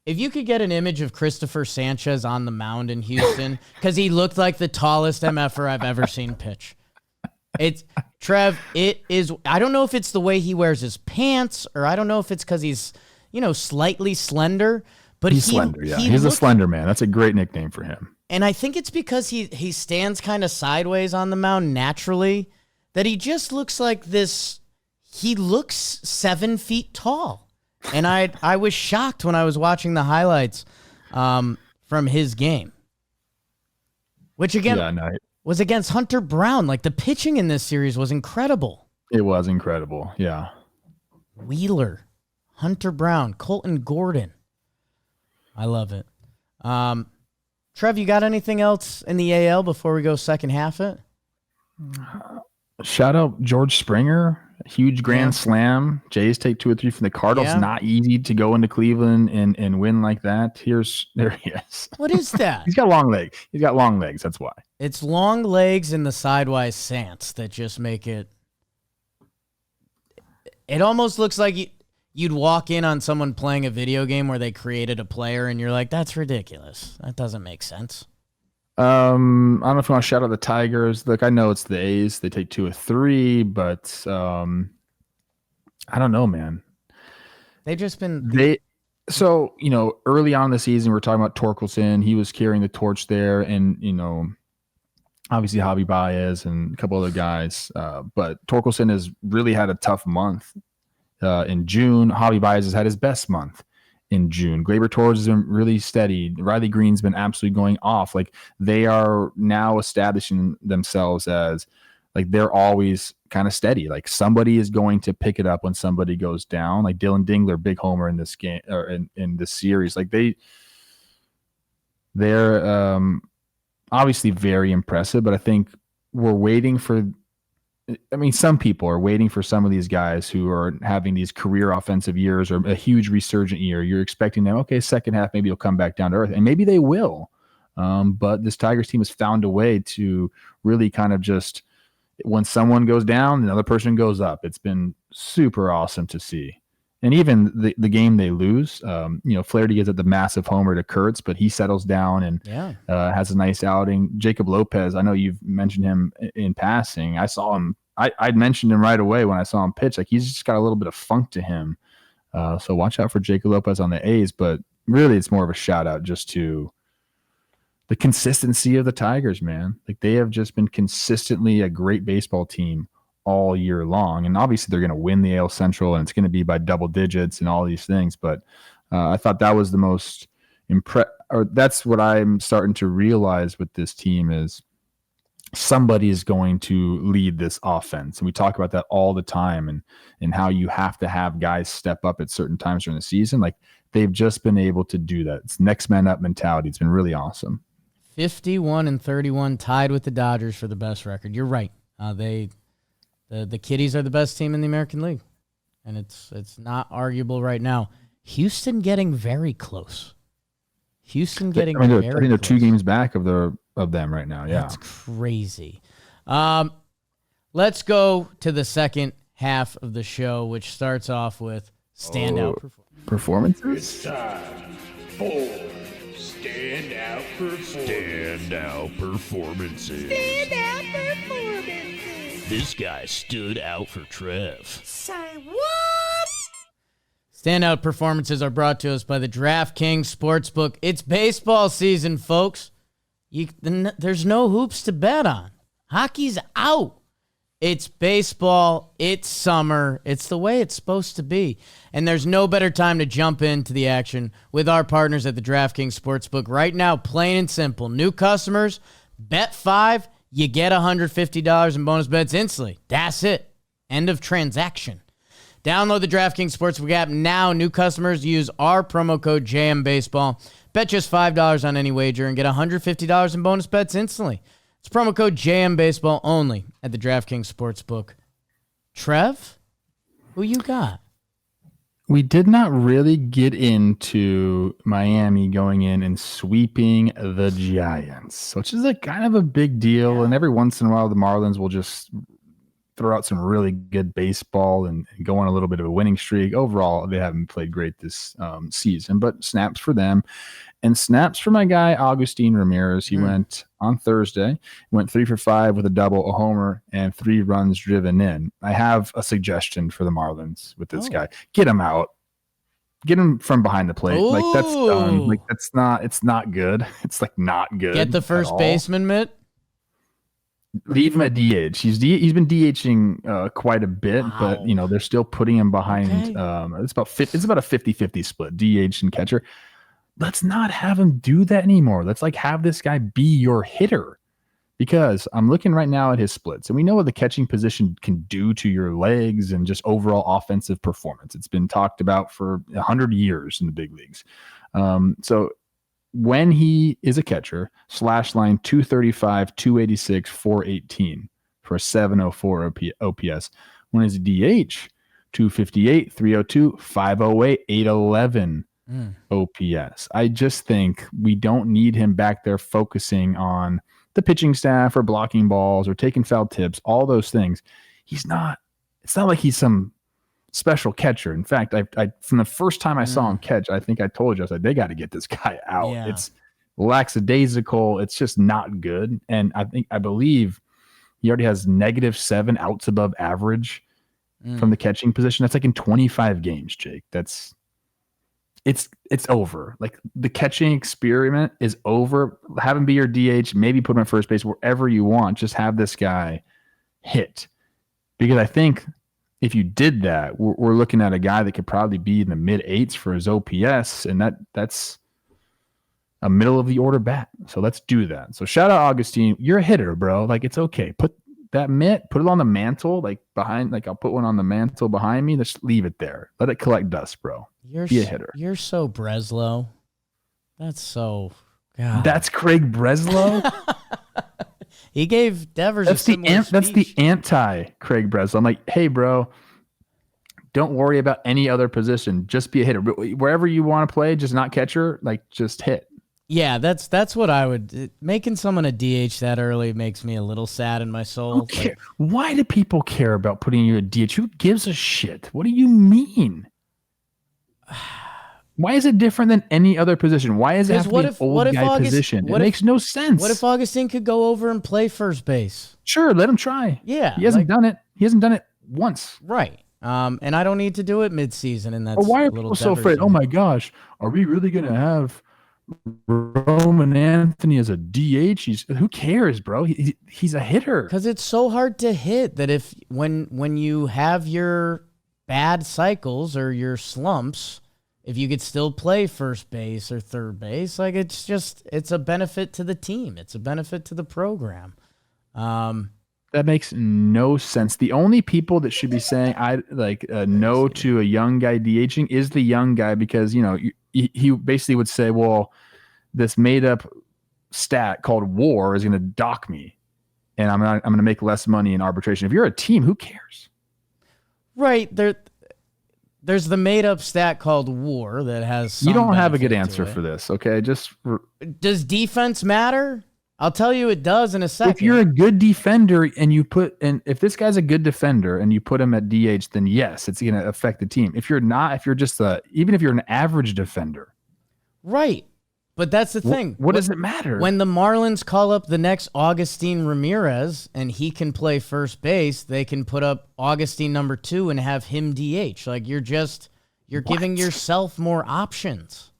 If you could get an image of Christopher Sanchez on the mound in Houston, because he looked like the tallest MFer I've ever seen pitch. Trev, it is, I don't know if it's the way he wears his pants, or I don't know if it's because he's, slightly slender, but he's slender, yeah. He's a slender man. That's a great nickname for him. And I think it's because he stands kind of sideways on the mound naturally that he just looks like this. He looks 7 feet tall. And I was shocked when I was watching the highlights from his game, which again was against Hunter Brown. Like the pitching in this series was incredible. It was incredible. Yeah. Wheeler, Hunter Brown, Colton Gordon. I love it. Trev, you got anything else in the AL before we go second half it? Shout out George Springer, huge grand slam. Jays take 2 or 3 from the Cardinals. Yeah. Not easy to go into Cleveland and win like that. There he is. What is that? He's got long legs. He's got long legs. That's why. It's long legs and the sidewise stance that just make it. It almost looks like you'd walk in on someone playing a video game where they created a player and you're like, that's ridiculous. That doesn't make sense. I don't know if you want to shout out the Tigers. Look, I know it's the A's. They take 2 or 3, but I don't know, man. They've just been... So, early on in the season, we're talking about Torkelson. He was carrying the torch there, and, obviously Javi Baez and a couple other guys. But Torkelson has really had a tough month. In June, Javi Baez has had his best month in June. Gleyber Torres has been really steady. Riley Green's been absolutely going off. Like they are now establishing themselves as like they're always kind of steady. Like somebody is going to pick it up when somebody goes down. Like Dylan Dingler, big homer in this game or in this series. Like they're obviously very impressive, but I think we're waiting for. I mean, some people are waiting for some of these guys who are having these career offensive years or a huge resurgent year. You're expecting them, okay, second half, maybe you'll come back down to earth, and maybe they will. But this Tigers team has found a way to really kind of just, when someone goes down, another person goes up. It's been super awesome to see. And even the game they lose, Flaherty gets at the massive homer to Kurtz, but he settles down and has a nice outing. Jacob Lopez, I know you've mentioned him in passing. I saw him. I'd mentioned him right away when I saw him pitch. Like he's just got a little bit of funk to him. So watch out for Jacob Lopez on the A's. But really, it's more of a shout out just to the consistency of the Tigers, man. Like they have just been consistently a great baseball team all year long. And obviously they're going to win the AL Central and it's going to be by double digits and all these things. But I thought that was the most that's what I'm starting to realize with this team is somebody is going to lead this offense. And we talk about that all the time and how you have to have guys step up at certain times during the season. Like they've just been able to do that. It's next man up mentality. It's been really awesome. 51-31 tied with the Dodgers for the best record. You're right. The Kitties are the best team in the American League, and it's not arguable right now. Houston getting very close. I think they're 2 games back of them right now. Yeah, that's crazy. Let's go to the second half of the show, which starts off with standout performances. It's time for standout performances. Standout performances. This guy stood out for Trev. Say what? Standout performances are brought to us by the DraftKings Sportsbook. It's baseball season, folks. There's no hoops to bet on. Hockey's out. It's baseball. It's summer. It's the way it's supposed to be. And there's no better time to jump into the action with our partners at the DraftKings Sportsbook. Right now, plain and simple. New customers, bet $5, you get $150 in bonus bets instantly. That's it. End of transaction. Download the DraftKings Sportsbook app now. New customers use our promo code JMBaseball. Bet just $5 on any wager and get $150 in bonus bets instantly. It's promo code JMBaseball only at the DraftKings Sportsbook. Trev, who you got? We did not really get into Miami going in and sweeping the Giants, which is kind of a big deal. And every once in a while, the Marlins will just throw out some really good baseball and go on a little bit of a winning streak. Overall, they haven't played great this season, but snaps for them. And snaps for my guy, Agustin Ramirez. He went on Thursday, went 3 for 5 with a double, a homer, and 3 runs driven in. I have a suggestion for the Marlins with this guy. Get him out. Get him from behind the plate. Like that's done. Like it's not good. It's not good. Get the first baseman mitt. Leave him at DH. He's been DHing quite a bit, but they're still putting him behind. Okay. It's about a 50-50 split, DH and catcher. Let's not have him do that anymore. Let's have this guy be your hitter, because I'm looking right now at his splits, and we know what the catching position can do to your legs and just overall offensive performance. It's been talked about for 100 years in the big leagues. So when he is a catcher, slash line 235, 286, 418 for a 704 OPS. When he's a DH, 258, 302, 508, 811. OPS. I just think we don't need him back there focusing on the pitching staff or blocking balls or taking foul tips, all those things. It's not like he's some special catcher. In fact, I from the first time I saw him catch, I think I told you, I was like, they got to get this guy out. Yeah. It's lackadaisical. It's just not good. And I believe he already has -7 outs above average from the catching position. That's in 25 games, Jake. It's over. The catching experiment is over. Have him be your DH, maybe put him at first base, wherever you want. Just have this guy hit. Because I think if you did that, we're looking at a guy that could probably be in the mid-8s for his OPS, and that's a middle of the order bat. So let's do that. So shout out Augustine. You're a hitter, bro. It's okay. that mitt, put it on the mantle, like behind, like I'll put one on the mantle behind me. Just leave it there. Let it collect dust, bro. Be a hitter. You're so Breslow. That's so. God. That's Craig Breslow. He gave Devers That's the anti Craig Breslow. I'm like, hey, bro, don't worry about any other position. Just be a hitter. Wherever you want to play, just not catcher. Like, just hit. Yeah, that's what I would. Making someone a DH that early makes me a little sad in my soul. Like, why do people care about putting you a DH? Who gives a shit? What do you mean? Why is it different than any other position? Why is it have to be an old guy position? It makes no sense. What if Augustine could go over and play first base? Sure, let him try. Yeah, he hasn't done it. He hasn't done it once. Right. And I don't need to do it mid-season, and that's why are people so afraid? Oh my gosh, are we really going to have Roman Anthony as a DH? Who cares, bro? He's a hitter. Because it's so hard to hit that when you have your bad cycles or your slumps, if you could still play first base or third base, like it's a benefit to the team. It's a benefit to the program. That makes no sense. The only people that should be saying no to a young guy DHing is the young guy, because he basically would say, well, this made up stat called WAR is going to dock me, and I'm going to make less money in arbitration. If you're a team, who cares? Right. There's the made up stat called WAR that has. You don't have a good answer for this, okay? Does defense matter? I'll tell you it does in a second. If you're a good defender and if this guy's a good defender and you put him at DH, then yes, it's going to affect the team. If you're not, if you're just even if you're an average defender. Right. But that's the thing. What does it matter? When the Marlins call up the next Augustine Ramirez and he can play first base, they can put up Augustine number 2 and have him DH. Like you're giving yourself more options.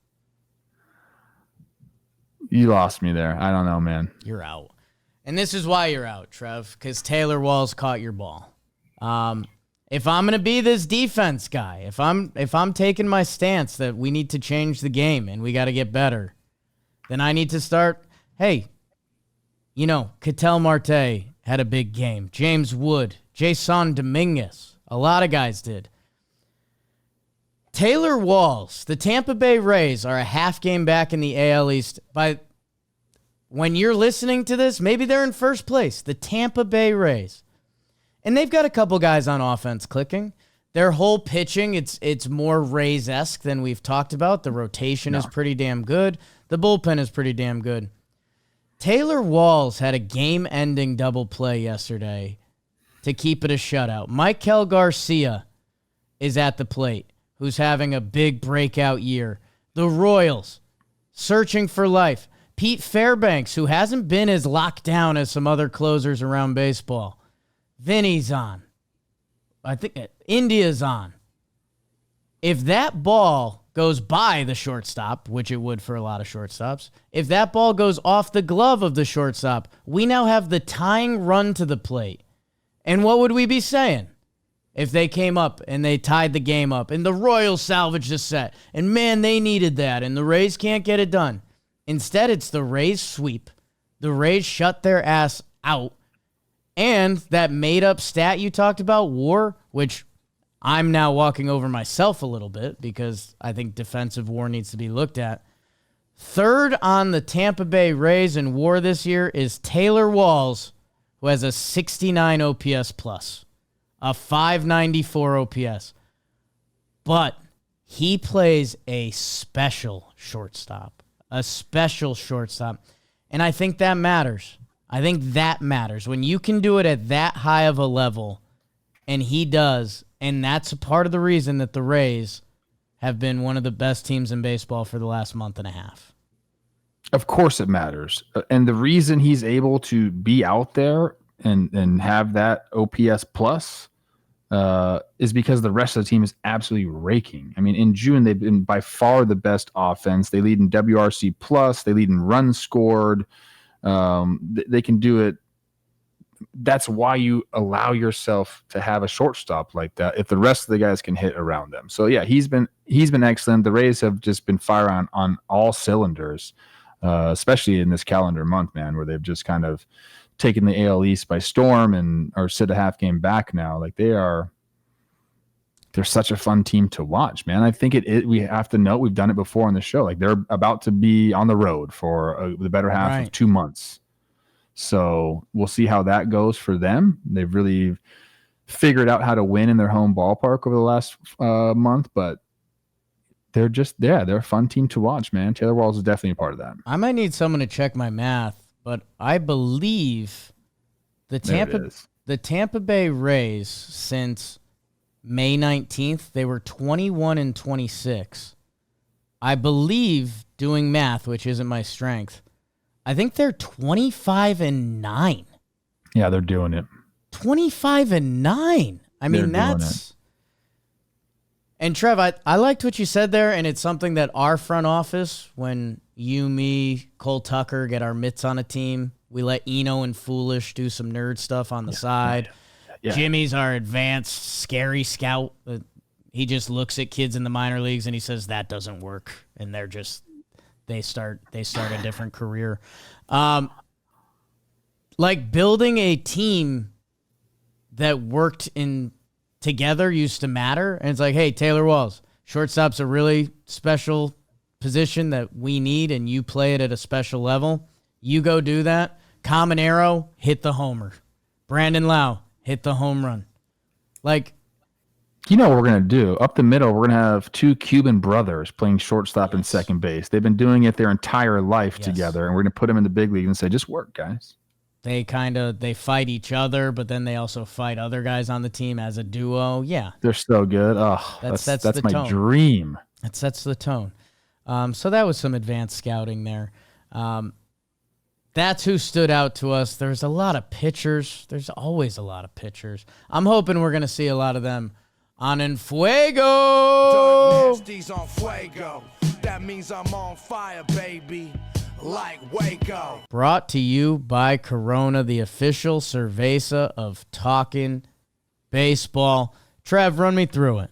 You lost me there. I don't know, man. You're out. And this is why you're out, Trev, because Taylor Walls caught your ball. If I'm going to be this defense guy, if I'm taking my stance that we need to change the game and we got to get better, then I need to start, hey, Ketel Marte had a big game. James Wood, Jason Dominguez, a lot of guys did. Taylor Walls, the Tampa Bay Rays are a half game back in the AL East. When you're listening to this, maybe they're in first place, the Tampa Bay Rays. And they've got a couple guys on offense clicking. Their whole pitching, it's more Rays-esque than we've talked about. The rotation is pretty damn good. The bullpen is pretty damn good. Taylor Walls had a game-ending double play yesterday to keep it a shutout. Michael Garcia is at the plate, who's having a big breakout year. The Royals, searching for life. Pete Fairbanks, who hasn't been as locked down as some other closers around baseball. Vinny's on. I think India's on. If that ball goes by the shortstop, which it would for a lot of shortstops, if that ball goes off the glove of the shortstop, we now have the tying run to the plate. And what would we be saying if they came up and they tied the game up and the Royals salvaged the set and, man, they needed that and the Rays can't get it done? Instead, it's the Rays sweep. The Rays shut their ass out. And that made-up stat you talked about, WAR, which I'm now walking over myself a little bit because I think defensive WAR needs to be looked at. Third on the Tampa Bay Rays in WAR this year is Taylor Walls, who has a 69 OPS plus, a 594 OPS. But he plays a special shortstop, and I think that matters. I think that matters. When you can do it at that high of a level, and he does, and that's a part of the reason that the Rays have been one of the best teams in baseball for the last month and a half. Of course it matters. And the reason he's able to be out there and have that OPS plus is because the rest of the team is absolutely raking. I mean, in June, they've been by far the best offense. They lead in WRC plus. They lead in runs scored. They can do it. That's why you allow yourself to have a shortstop like that if the rest of the guys can hit around them. So yeah, he's been excellent. The Rays have just been firing on all cylinders, especially in this calendar month, man, where they've just kind of taken the AL East by storm and are sit a half game back now. Like they're such a fun team to watch, man. I think we have to note we've done it before on the show. Like they're about to be on the road for the better half of 2 months. So we'll see how that goes for them. They've really figured out how to win in their home ballpark over the last month, but they're a fun team to watch, man. Taylor Walls is definitely a part of that. I might need someone to check my math, but I believe the Tampa Bay Rays since May 19th, they were 21-26. I believe, doing math, which isn't my strength, I think they're 25-9. Yeah, they're doing it. 25-9. I mean, that's... And Trev, I liked what you said there, and it's something that our front office, when you, me, Cole Tucker get our mitts on a team, we let Eno and Foolish do some nerd stuff on the side. Yeah. Jimmy's our advanced, scary scout. He just looks at kids in the minor leagues and he says, that doesn't work. And they start a different career. Like building a team that worked together used to matter. And it's like, hey, Taylor Walls, shortstop's a really special position that we need, and you play it at a special level. You go do that. Caminero, hit the homer. Brandon Lau, hit the home run. Like, you know what we're going to do? Up the middle, we're going to have two Cuban brothers playing shortstop and second base. They've been doing it their entire life together, and we're going to put them in the big league and say, just work, guys. They fight each other, but then they also fight other guys on the team as a duo. Yeah. They're so good. Oh, that's my tone. Dream. That sets the tone. So that was some advanced scouting there. That's who stood out to us. There's a lot of pitchers. There's always a lot of pitchers. I'm hoping we're going to see a lot of them on En Fuego. Nasty's on Fuego. That means I'm on fire, baby. Like Waco. Brought to you by Corona, the official cerveza of Talkin Baseball. Trev, run me through it.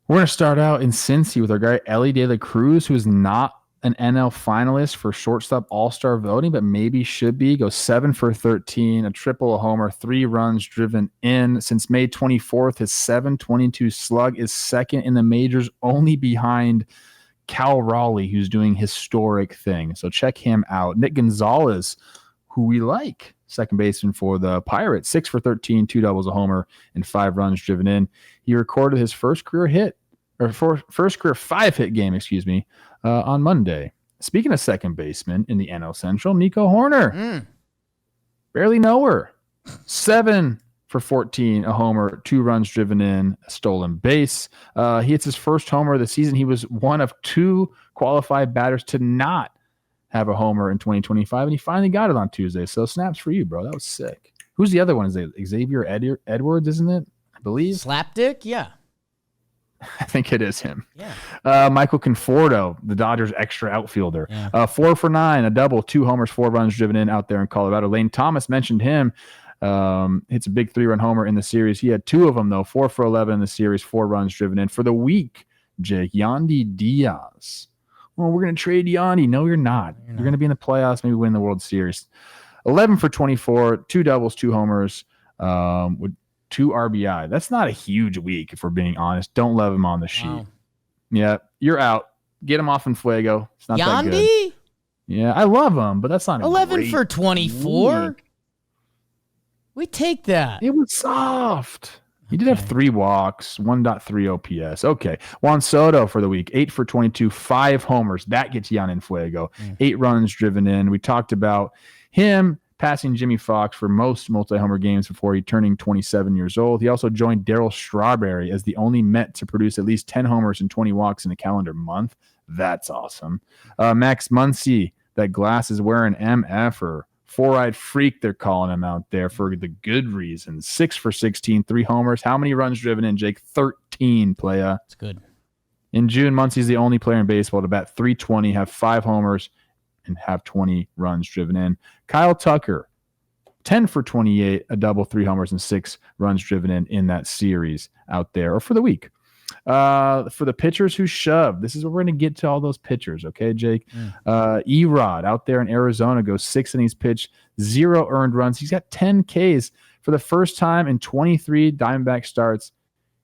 We're going to start out in Cincy with our guy, Ellie De La Cruz, who is not an NL finalist for shortstop all-star voting, but maybe should be. Goes 7 for 13, a triple, a homer, 3 runs driven in. Since May 24th, his .722 slug is second in the majors, only behind Cal Raleigh, who's doing historic things. So check him out. Nick Gonzalez, who we like, second baseman for the Pirates, 6 for 13, 2 doubles, a homer, and 5 runs driven in. He recorded his first career 5-hit game, on Monday. Speaking of second baseman in the NL Central, Nico Horner. Barely know her. 7 for 14, a homer, 2 runs driven in, a stolen base. He hits his first homer of the season. He was one of 2 qualified batters to not have a homer in 2025, and he finally got it on Tuesday. So snaps for you, bro. That was sick. Who's the other one? Is it Xavier Edwards, isn't it? I believe. Slapdick? Yeah. I think it is him. Yeah. Michael Conforto, the Dodgers' extra outfielder. Yeah. 4 for 9, a double, 2 homers, 4 runs driven in out there in Colorado. Lane Thomas mentioned him. Hits a big 3-run homer in the series. He had 2 of them, though. 4 for 11 in the series, 4 runs driven in. For the week, Jake, Yandy Diaz. Well, we're going to trade Yandy. No, you're not. You're going to be in the playoffs, maybe win the World Series. 11 for 24, 2 doubles, 2 homers, with 2 RBI. That's not a huge week, if we're being honest. Don't love him on the sheet. Wow. Yeah, you're out. Get him off in Fuego. It's not that good. Yandy? Yeah, I love him, but that's not 11 for 24? Week. We take that. It was soft. He did have 3 walks, 1.3 OPS. Okay. Juan Soto for the week, 8 for 22, 5 homers. That gets you on En Fuego. 8 runs driven in. We talked about him passing Jimmy Fox for most multi-homer games before he turning 27 years old. He also joined Darryl Strawberry as the only Met to produce at least 10 homers and 20 walks in a calendar month. That's awesome. Max Muncy, that glass is wearing MF-er. 4-eyed freak, they're calling him out there for the good reasons. 6 for 16, 3 homers. How many runs driven in, Jake? 13, playa. That's good. In June, Muncy's the only player in baseball to bat .320, have 5 homers, and have 20 runs driven in. Kyle Tucker, 10 for 28, a double, 3 homers, and 6 runs driven in that series out there, or for the week. For the pitchers who shoved, this is where we're going to get to all those pitchers, okay, Jake? Erod out there in Arizona goes 6 innings pitched, 0 earned runs. He's got 10 Ks for the first time in 23 Diamondback starts.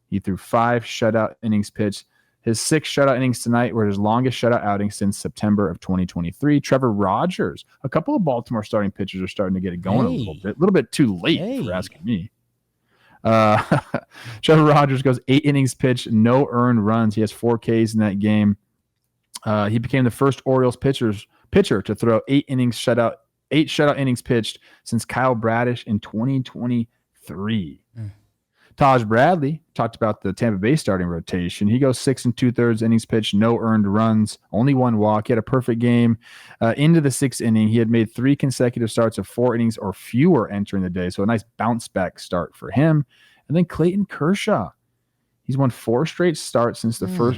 He threw 5 shutout innings pitched. His 6 shutout innings tonight were his longest shutout outing since September of 2023. Trevor Rogers, a couple of Baltimore starting pitchers are starting to get it going a little bit too late for asking me. Trevor Rogers goes 8 innings pitched, no earned runs. He has 4 Ks in that game. He became the first Orioles pitcher to throw 8 shutout innings pitched since Kyle Bradish in 2023. Taj Bradley, talked about the Tampa Bay starting rotation. He goes 6 2/3 innings pitched, no earned runs, only 1 walk. He had a perfect game. Into the 6th inning, he had made 3 consecutive starts of 4 innings or fewer entering the day. So a nice bounce back start for him. And then Clayton Kershaw. He's won 4 straight starts since the for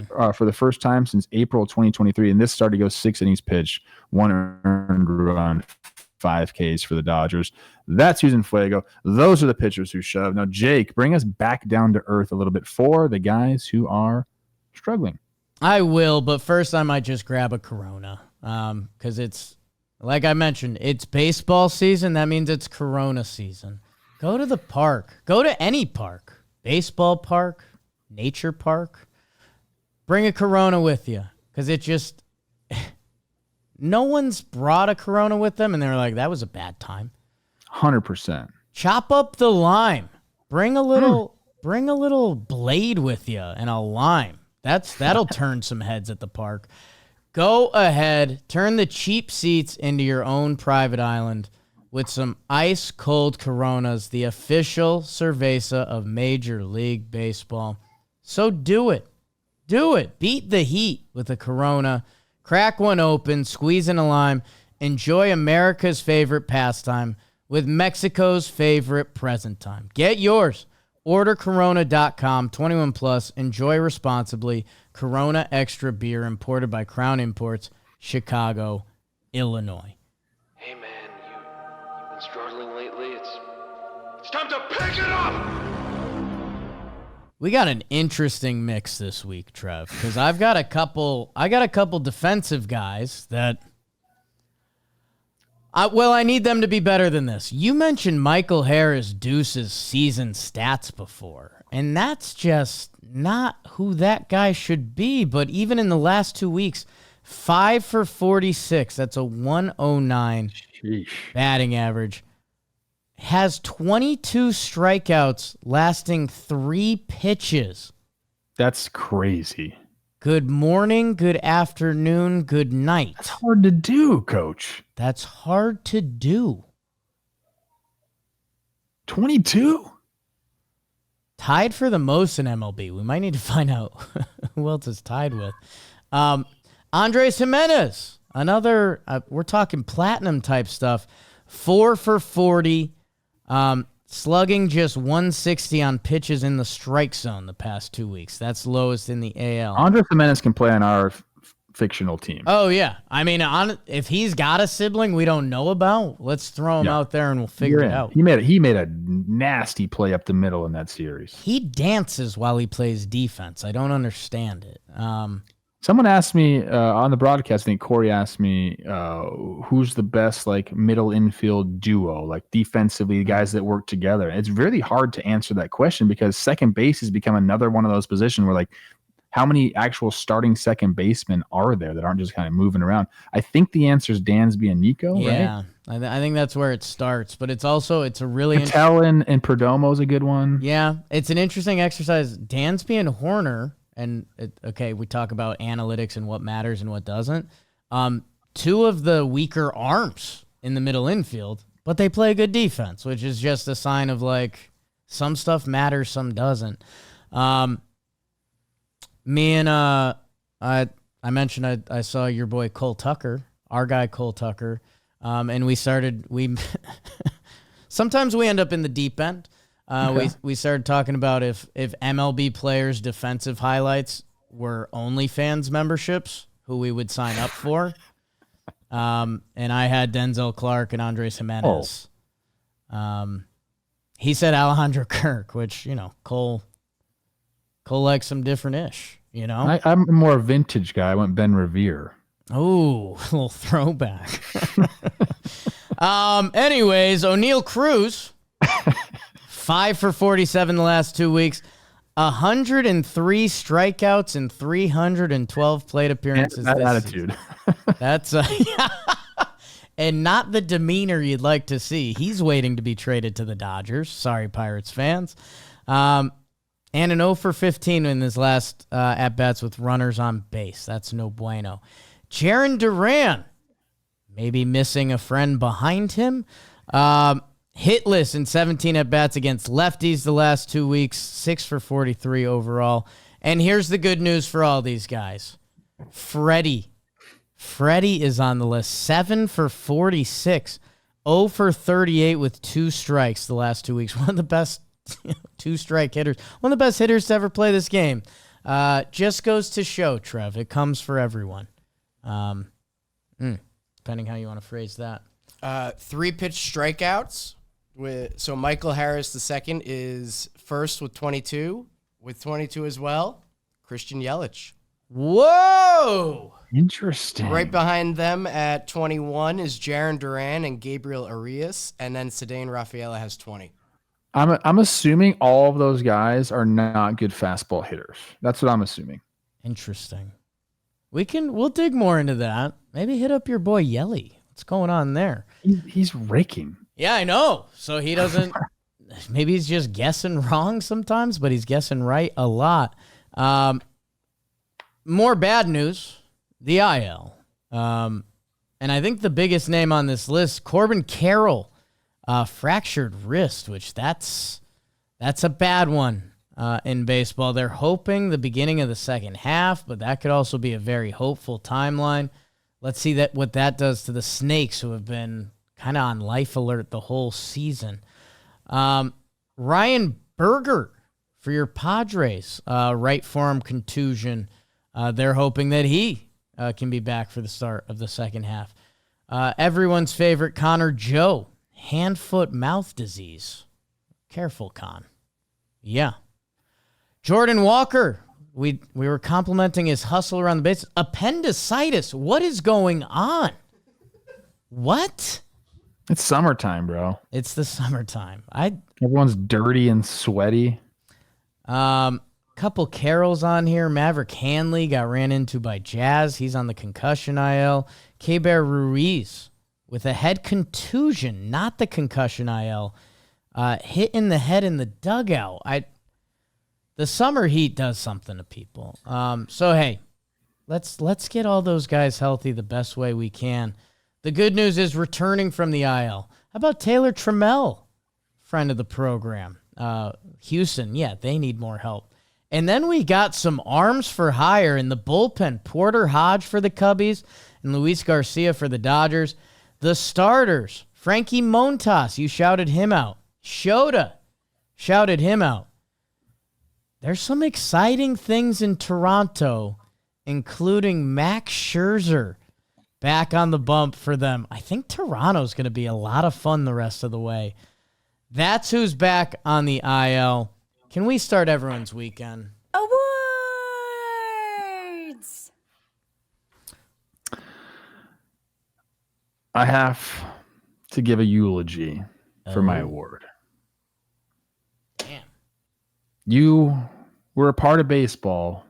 the first time since April 2023. And this start, he goes 6 innings pitched, 1 earned run, 5 Ks for the Dodgers. That's who's in Fuego. Those are the pitchers who shove. Now, Jake, bring us back down to earth a little bit for the guys who are struggling. I will, but first I might just grab a Corona because it's, like I mentioned, it's baseball season. That means it's Corona season. Go to the park. Go to any park. Baseball park, nature park. Bring a Corona with you because it just... No one's brought a Corona with them, and they're like, that was a bad time. 100%. Chop up the lime. Bring a little blade with you and a lime. That'll turn some heads at the park. Go ahead, turn the cheap seats into your own private island with some ice cold Coronas, the official cerveza of Major League Baseball. So do it. Do it. Beat the heat with a Corona. Crack one open, squeeze in a lime, enjoy America's favorite pastime with Mexico's favorite present time. Get yours. Order Corona.com, 21 plus. Enjoy responsibly. Corona Extra Beer, imported by Crown Imports, Chicago, Illinois. Hey man, you've been struggling lately. It's time to pick it up! We got an interesting mix this week, Trev, because I got a couple defensive guys that I need them to be better than this. You mentioned Michael Harris Deuce's season stats before, and that's just not who that guy should be. But even in the last 2 weeks, 5 for 46, that's a 109 batting average. Has 22 strikeouts lasting 3 pitches. That's crazy. Good morning, good afternoon, good night. That's hard to do, Coach. That's hard to do. 22? Tied for the most in MLB. We might need to find out who else is tied with. Andres Jimenez, another, we're talking platinum type stuff. 4 for 40. Slugging just 160 on pitches in the strike zone the past 2 weeks. That's lowest in the AL. Andres Jimenez can play on our fictional team. Oh, yeah. I mean, if he's got a sibling we don't know about, let's throw him out there and we'll figure it out. He made a nasty play up the middle in that series. He dances while he plays defense. I don't understand it. Someone asked me on the broadcast, I think Corey asked me, who's the best like middle infield duo, like defensively, guys that work together. It's really hard to answer that question because second base has become another one of those positions where like how many actual starting second basemen are there that aren't just kind of moving around? I think the answer is Dansby and Nico, yeah, right? I think that's where it starts, but it's a really Patel and Perdomo is a good one. Yeah, it's an interesting exercise. Dansby and Horner. And, we talk about analytics and what matters and what doesn't. 2 of the weaker arms in the middle infield, but they play good defense, which is just a sign of, like, some stuff matters, some doesn't. Me and I mentioned I saw your boy Cole Tucker, our guy Cole Tucker, and we sometimes we end up in the deep end. We started talking about if MLB players' defensive highlights were OnlyFans memberships, who we would sign up for. And I had Denzel Clark and Andres Jimenez. He said Alejandro Kirk, which, Cole collect some different ish, you know? I'm a more vintage guy. I went Ben Revere. Oh, a little throwback. Anyways, O'Neal Cruz, 5 for 47 the last 2 weeks, 103 strikeouts and 312 plate appearances. That this attitude. season. That's and not the demeanor you'd like to see. He's waiting to be traded to the Dodgers. Sorry, Pirates fans. And an 0 for 15 in his last at-bats with runners on base. That's no bueno. Jaron Duran, maybe missing a friend behind him. Hitless in 17 at-bats against lefties the last 2 weeks, 6 for 43 overall. And here's the good news for all these guys. Freddie is on the list, 7 for 46, 0 for 38 with 2 strikes the last 2 weeks. One of the best 2-strike hitters, one of the best hitters to ever play this game. Just goes to show, Trev, it comes for everyone. Depending how you want to phrase that. 3 pitch strikeouts. So Michael Harris II is first with 22. With 22 as well, Christian Yelich. Whoa! Interesting. Right behind them at 21 is Jaron Duran and Gabriel Arias, and then Cedane Rafaela has 20. I'm assuming all of those guys are not good fastball hitters. That's what I'm assuming. Interesting. We'll dig more into that. Maybe hit up your boy Yelly. What's going on there? He's raking. Yeah, I know. So he doesn't. Maybe he's just guessing wrong sometimes, but he's guessing right a lot. More bad news. The IL. And I think the biggest name on this list, Corbin Carroll, fractured wrist, which that's a bad one in baseball. They're hoping the beginning of the second half, but that could also be a very hopeful timeline. Let's see what that does to the Snakes, who have been kind of on life alert the whole season. Ryan Berger for your Padres, right forearm contusion. They're hoping that he can be back for the start of the second half. Everyone's favorite Connor Joe, hand, foot, mouth disease. Careful, Con. Yeah. Jordan Walker, we were complimenting his hustle around the base. Appendicitis. What is going on? What? It's summertime, bro. It's the summertime. Everyone's dirty and sweaty. Couple Carrolls on here. Maverick Hanley got ran into by Jazz. He's on the concussion IL. K-Bear Ruiz with a head contusion, not the concussion IL. Hit in the head in the dugout. The summer heat does something to people. So hey, let's get all those guys healthy the best way we can. The good news is returning from the IL. How about Taylor Trammell, friend of the program? Houston, yeah, they need more help. And then we got some arms for hire in the bullpen. Porter Hodge for the Cubbies and Luis Garcia for the Dodgers. The starters, Frankie Montas, you shouted him out. Shota shouted him out. There's some exciting things in Toronto, including Max Scherzer back on the bump for them. I think Toronto's going to be a lot of fun the rest of the way. That's who's back on the IL. Can we start everyone's weekend? Awards! I have to give a eulogy for my award. Damn. You were a part of baseball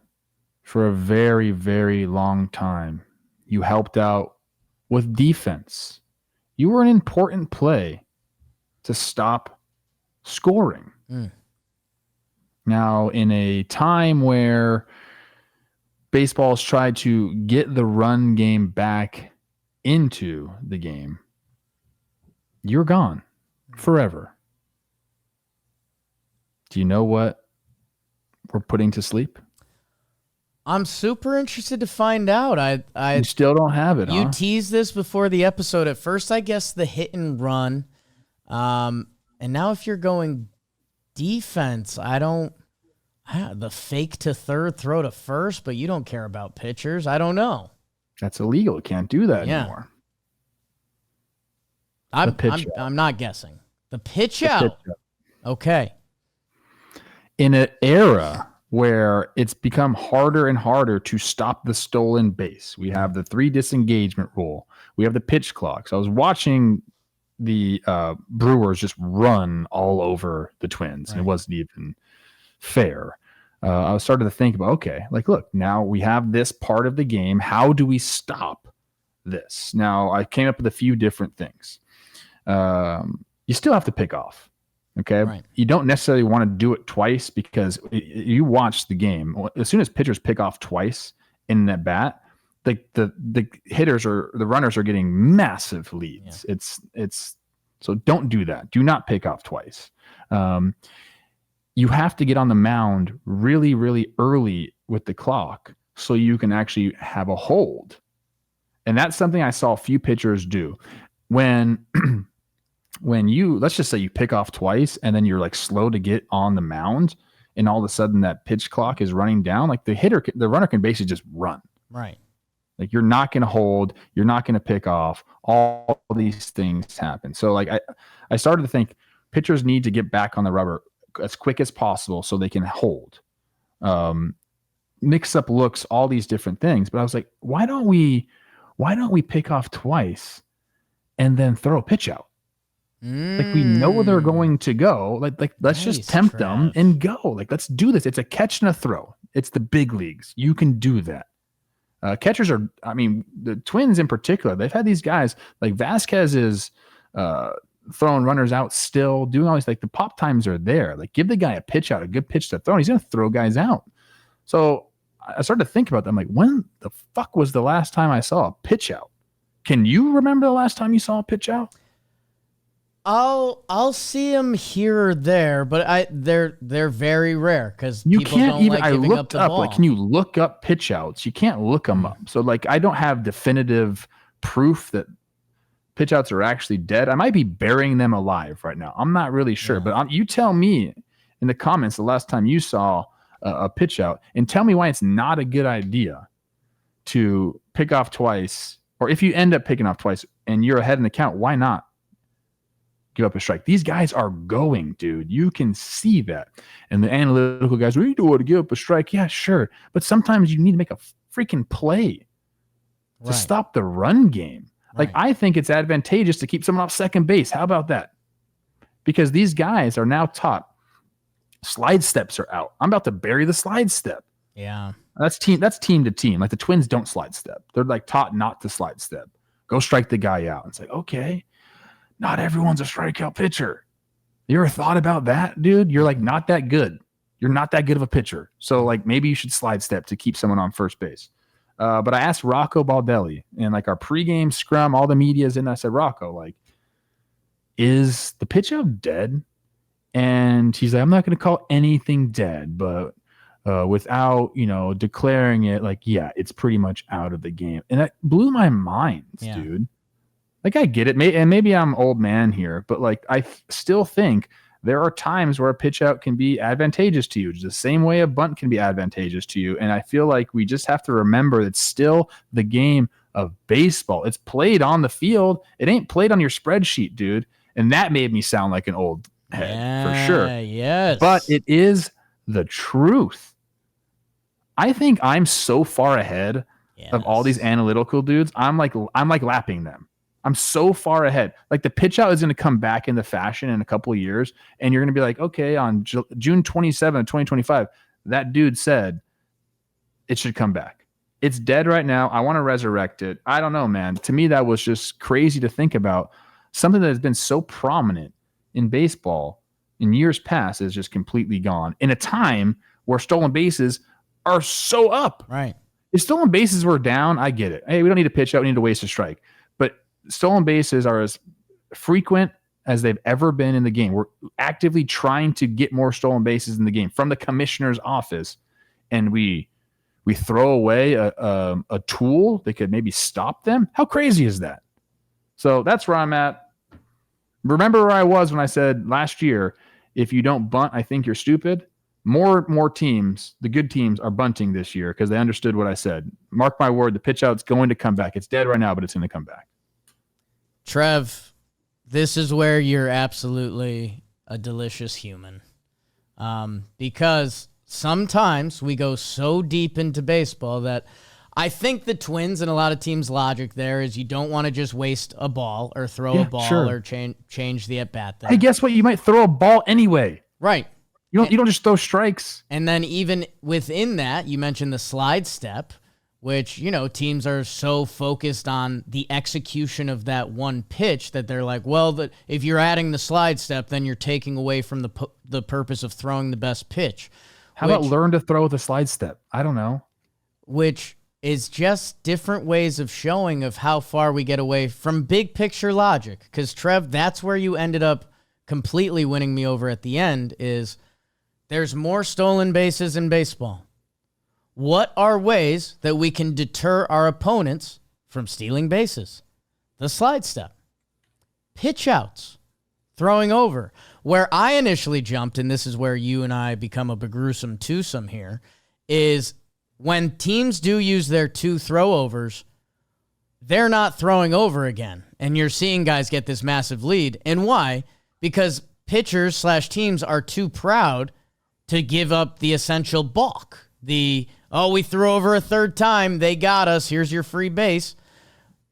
for a very, very long time. You helped out with defense. You were an important play to stop scoring. Now, in a time where baseball's tried to get the run game back into the game, you're gone forever. Do you know what we're putting to sleep? I'm super interested to find out. You still don't have it, You huh? teased this before the episode. At first, I guess the hit and run. And now if you're going defense, the fake to third, throw to first, but you don't care about pitchers. I don't know. That's illegal. You can't do that Yeah. anymore. I'm not guessing. The pitch out. Pitch out. Okay. In an era where it's become harder and harder to stop the stolen base. We have the 3 disengagement rule. We have the pitch clock. So I was watching the Brewers just run all over the Twins, and it wasn't even fair. I was starting to think about, okay, like, look, now we have this part of the game. How do we stop this? Now, I came up with a few different things. You still have to pick off. Okay. Right. You don't necessarily want to do it twice because you watch the game. As soon as pitchers pick off twice in that bat, the hitters or the runners are getting massive leads. Yeah. It's so don't do that. Do not pick off twice. You have to get on the mound really, really early with the clock so you can actually have a hold. And that's something I saw a few pitchers do. When you, let's just say you pick off twice and then you're like slow to get on the mound and all of a sudden that pitch clock is running down, like the runner can basically just run. Right. Like you're not going to hold, you're not going to pick off. All these things happen. So like I started to think pitchers need to get back on the rubber as quick as possible so they can hold. Mix up looks, all these different things. But I was like, why don't we pick off twice and then throw a pitch out? Like we know where they're going to go. Like let's just tempt them and go. Like let's do this. It's a catch and a throw. It's the big leagues. You can do that. Catchers are, I mean, the Twins in particular, they've had these guys like Vasquez is throwing runners out still, doing all these, like the pop times are there. Like give the guy a pitch out, a good pitch to throw, and he's going to throw guys out. So I started to think about that. I'm like, when the fuck was the last time I saw a pitch out? Can you remember the last time you saw a pitch out? I'll see them here or there, but they're very rare because you people can't don't even. like I giving looked up the up ball. like, can you look up pitch outs? You can't look them up. So like, I don't have definitive proof that pitch outs are actually dead. I might be burying them alive right now. I'm not really sure, but you tell me in the comments the last time you saw a pitch out, and tell me why it's not a good idea to pick off twice, or if you end up picking off twice and you're ahead in the count, why not give up a strike? These guys are going, dude. You can see that. And the analytical guys, well, you don't want to give up a strike. Yeah, sure. But sometimes you need to make a freaking play to stop the run game. Like, I think it's advantageous to keep someone off second base. How about that? Because these guys are now taught slide steps are out. I'm about to bury the slide step. Yeah. That's team to team. Like the Twins don't slide step. They're like taught not to slide step. Go strike the guy out. It's like, okay, not everyone's a strikeout pitcher. You ever thought about that, dude? You're like not that good. You're not that good of a pitcher. So like maybe you should slide step to keep someone on first base. But I asked Rocco Baldelli in like our pregame scrum, all the media's in. I said, Rocco, like, is the pitch out dead? And he's like, I'm not going to call anything dead, but without, declaring it, like, yeah, it's pretty much out of the game. And that blew my mind, dude. Like, I get it. And maybe I'm old man here, but like, I still think there are times where a pitch out can be advantageous to you, just the same way a bunt can be advantageous to you. And I feel like we just have to remember it's still the game of baseball. It's played on the field. It ain't played on your spreadsheet, dude. And that made me sound like an old head for sure. Yes. But it is the truth. I think I'm so far ahead of all these analytical dudes. I'm like lapping them. I'm so far ahead. Like the pitch out is going to come back into fashion in a couple of years. And you're going to be like, okay, on June 27, 2025, that dude said it should come back. It's dead right now. I want to resurrect it. I don't know, man. To me, that was just crazy to think about. Something that has been so prominent in baseball in years past is just completely gone in a time where stolen bases are so up. Right. If stolen bases were down, I get it. Hey, we don't need to pitch out. We need to waste a strike. But stolen bases are as frequent as they've ever been in the game. We're actively trying to get more stolen bases in the game from the commissioner's office. And we throw away a tool that could maybe stop them. How crazy is that? So that's where I'm at. Remember where I was when I said last year, if you don't bunt, I think you're stupid. More teams, the good teams, are bunting this year because they understood what I said. Mark my word, the pitch out's going to come back. It's dead right now, but it's going to come back. Trev, this is where you're absolutely a delicious human. Because sometimes we go so deep into baseball that I think the Twins and a lot of teams' logic there is you don't want to just waste a ball or throw a ball or change the at-bat there. Hey, guess what? You might throw a ball anyway. Right. You don't just throw strikes. And then even within that, you mentioned the slide step, which, teams are so focused on the execution of that one pitch that they're like, well, if you're adding the slide step, then you're taking away from the purpose of throwing the best pitch. How about learn to throw with a slide step? I don't know. Which is just different ways of showing of how far we get away from big picture logic. Because, Trev, that's where you ended up completely winning me over at the end is there's more stolen bases in baseball. What are ways that we can deter our opponents from stealing bases? The slide step, pitch outs, throwing over. Where I initially jumped, and this is where you and I become a gruesome twosome here, is when teams do use their 2 throwovers, they're not throwing over again. And you're seeing guys get this massive lead. And why? Because pitchers/teams are too proud to give up the essential balk. We threw over a third time. They got us. Here's your free base.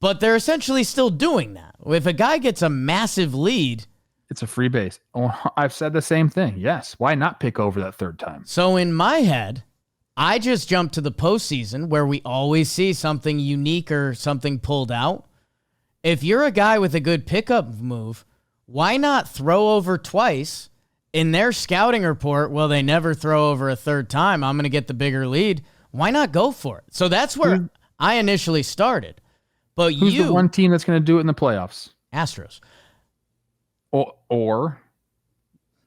But they're essentially still doing that. If a guy gets a massive lead, it's a free base. Oh, I've said the same thing. Yes. Why not pick over that third time? So in my head, I just jumped to the postseason where we always see something unique or something pulled out. If you're a guy with a good pickup move, why not throw over twice? In their scouting report, well, they never throw over a third time. I'm going to get the bigger lead. Why not go for it? So that's where I initially started. But who's the one team that's going to do it in the playoffs? Astros. Or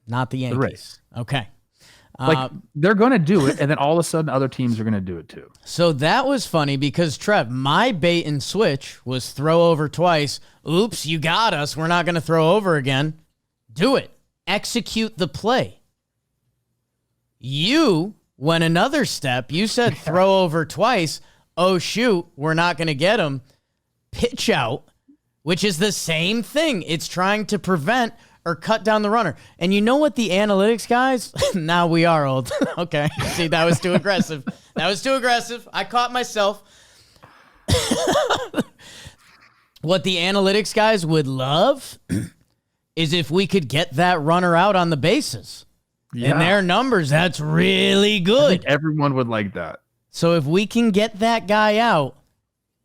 not the Yankees. The Rays. Okay. They're going to do it, and then all of a sudden other teams are going to do it too. So that was funny because, Trev, my bait and switch was throw over twice. Oops, you got us. We're not going to throw over again. Do it. Execute the play. You went another step. You said throw over twice. Oh, shoot, we're not going to get him. Pitch out, which is the same thing. It's trying to prevent or cut down the runner. And you know what the analytics guys, now we are old. Okay. See, that was too aggressive. I caught myself. What the analytics guys would love is if we could get that runner out on the bases. Yeah. In their numbers, that's really good. I think everyone would like that. So if we can get that guy out,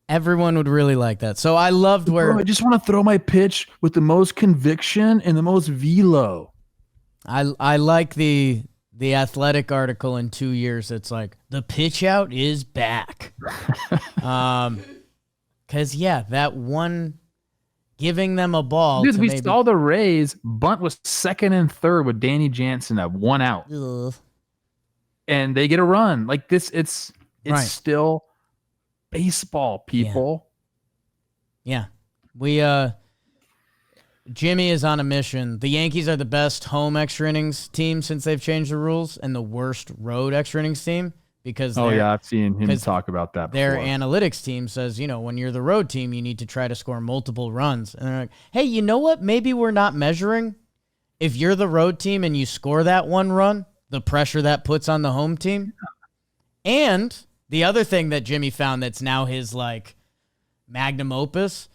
everyone would really like that. So I loved where... Bro, I just want to throw my pitch with the most conviction and the most velo. I like the Athletic article in 2 years. It's like, the pitch out is back. Because, that one... Giving them a ball. Dude, we saw the Rays. Bunt was second and third with Danny Jansen at 1 out. Ugh. And they get a run. Like this, it's right. Still baseball, people. Yeah. Jimmy is on a mission. The Yankees are the best home extra innings team since they've changed the rules and the worst road extra innings team. Because I've seen him talk about that before. Their analytics team says, when you're the road team, you need to try to score multiple runs. And they're like, hey, you know what? Maybe we're not measuring. If you're the road team and you score that one run, the pressure that puts on the home team. And the other thing that Jimmy found that's now his magnum opus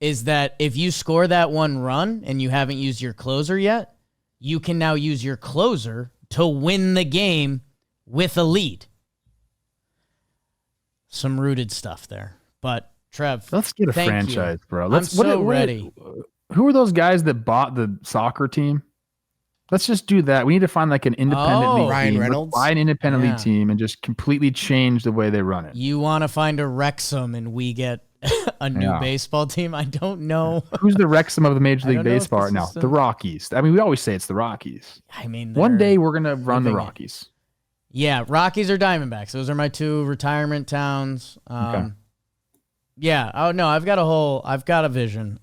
is that if you score that one run and you haven't used your closer yet, you can now use your closer to win the game with a lead. Some rooted stuff there. But, Trev, let's get a franchise, bro. I'm so ready. Who are those guys that bought the soccer team? Let's just do that. We need to find an independent league Ryan team. Reynolds. Buy an independent league team and just completely change the way they run it. You want to find a Wrexham and we get a new baseball team? I don't know. Who's the Wrexham of the Major League Baseball right now? The Rockies. I mean, we always say it's the Rockies. I mean, one day we're going to run the Rockies. Yeah, Rockies or Diamondbacks. Those are my 2 retirement towns. Okay. Yeah. Oh, no, I've got a vision.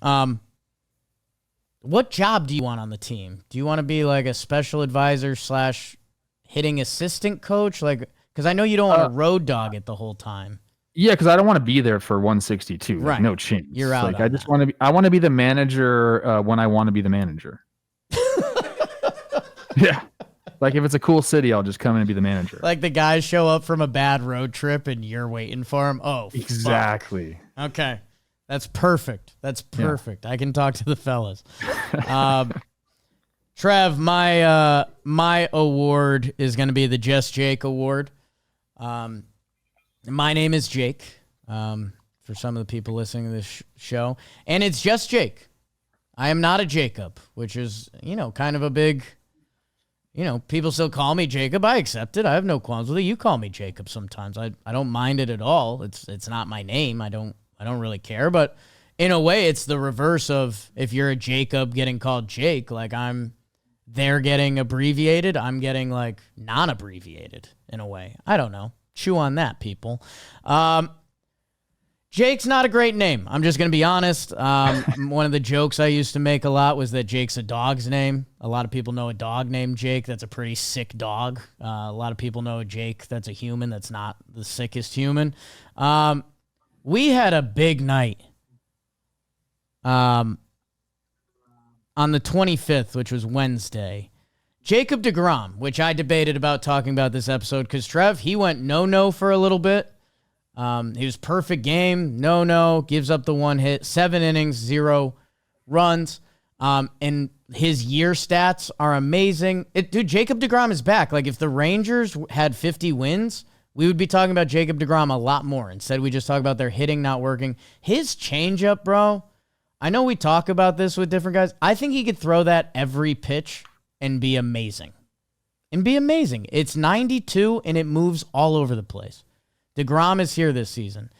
What job do you want on the team? Do you want to be a special advisor / hitting assistant coach? Because I know you don't want to road dog it the whole time. Yeah, because I don't want to be there for 162. Right. No chance. You're out. I want to be the manager when I want to be the manager. Yeah. Like if it's a cool city, I'll just come in and be the manager. Like the guys show up from a bad road trip and you're waiting for them. Oh, exactly. Fuck. Okay. That's perfect. That's perfect. Yeah. I can talk to the fellas. Trev, my award is going to be the Just Jake Award. My name is Jake, for some of the people listening to this show, and it's just Jake. I am not a Jacob, which is, kind of a big, people still call me Jacob. I accept it. I have no qualms with it. You call me Jacob sometimes. I don't mind it at all. It's not my name. I don't really care, but in a way it's the reverse of if you're a Jacob getting called Jake, like they're getting abbreviated. I'm getting like non-abbreviated in a way. I don't know. Chew on that, people. Jake's not a great name. I'm just going to be honest. One of the jokes I used to make a lot was that Jake's a dog's name. A lot of people know a dog named Jake. That's a pretty sick dog. A lot of people know a Jake that's a human that's not the sickest human. We had a big night on the 25th, which was Wednesday. Jacob deGrom, which I debated about talking about this episode because Trev, he went no for a little bit. He was perfect game, no, gives up the 1 hit, 7 innings, 0 runs. And his year stats are amazing. Dude, Jacob deGrom is back. Like if the Rangers had 50 wins, we would be talking about Jacob deGrom a lot more. Instead, we just talk about their hitting not working. His changeup, bro, I know we talk about this with different guys. I think he could throw that every pitch and be amazing. It's 92, and it moves all over the place. deGrom is here this season.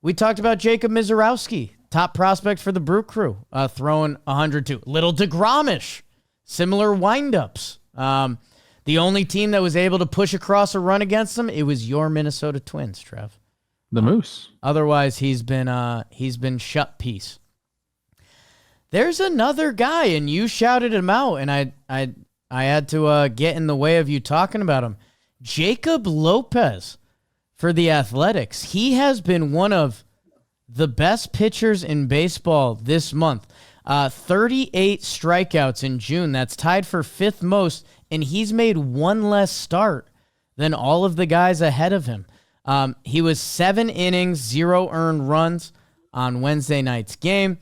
We talked about Jacob Misirowski, top prospect for the Brew Crew, throwing 102. Little deGrom-ish. Similar windups. The only team that was able to push across a run against them, it was your Minnesota Twins, Trev. The Moose. Otherwise, he's been shut piece. There's another guy, and you shouted him out, and I had to get in the way of you talking about him. Jacob Lopez for the Athletics. He has been one of the best pitchers in baseball this month. 38 strikeouts in June. That's tied for 5th most, and he's made 1 less start than all of the guys ahead of him. He was 7 innings, 0 earned runs on Wednesday night's game.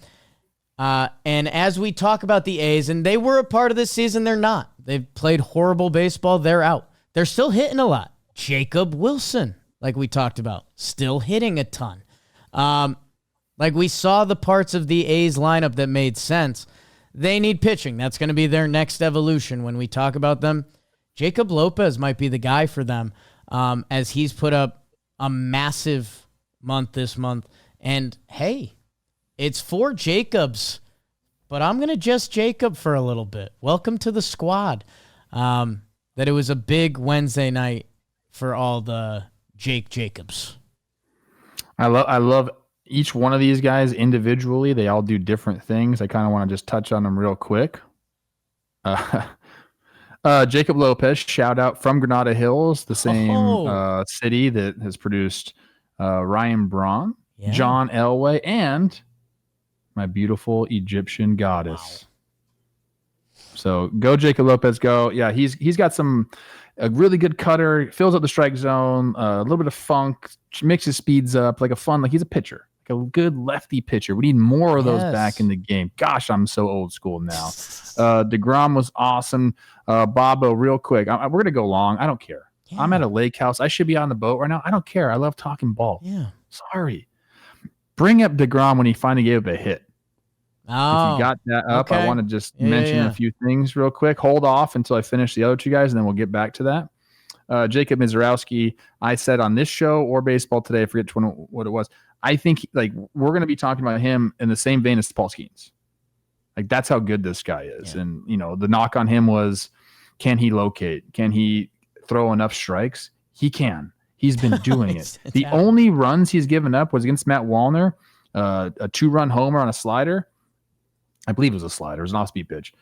And as we talk about the A's, and they were a part of this season, they're not. They've played horrible baseball. They're out. They're still hitting a lot. Jacob Wilson, like we talked about, still hitting a ton. Like we saw the parts of the A's lineup that made sense. They need pitching. That's going to be their next evolution when we talk about them. Jacob Lopez might be the guy for them, as he's put up a massive month this month. And hey, it's 4 Jacobs, but I'm going to just Jacob for a little bit. Welcome to the squad. That it was a big Wednesday night for all the Jacobs. I love each one of these guys individually. They all do different things. I kind of want to just touch on them real quick. Jacob Lopez, shout out from Granada Hills, the same city that has produced Ryan Braun, John Elway, and my beautiful Egyptian goddess. Wow. So go Jacob Lopez, go. Yeah, he's got a really good cutter, fills up the strike zone, a little bit of funk, mixes speeds up, like he's a pitcher, like a good lefty pitcher. We need more of those back in the game. Gosh, I'm so old school now. deGrom was awesome. Bobo, real quick. We're going to go long. I don't care. Yeah. I'm at a lake house. I should be on the boat right now. I don't care. I love talking ball. Yeah. Sorry. Bring up deGrom when he finally gave up a hit. Oh, if you got that up, I want to just mention a few things real quick. Hold off until I finish the other 2 guys, and then we'll get back to that. Jacob Misirowski, I said on this show or Baseball Today, I forget what it was. I think we're going to be talking about him in the same vein as Paul Skeens. Like that's how good this guy is. Yeah. And the knock on him was, can he locate? Can he throw enough strikes? He can. He's been doing it. The only runs he's given up was against Matt Wallner, a 2-run homer on a slider. I believe it was a slider. It was an off-speed pitch.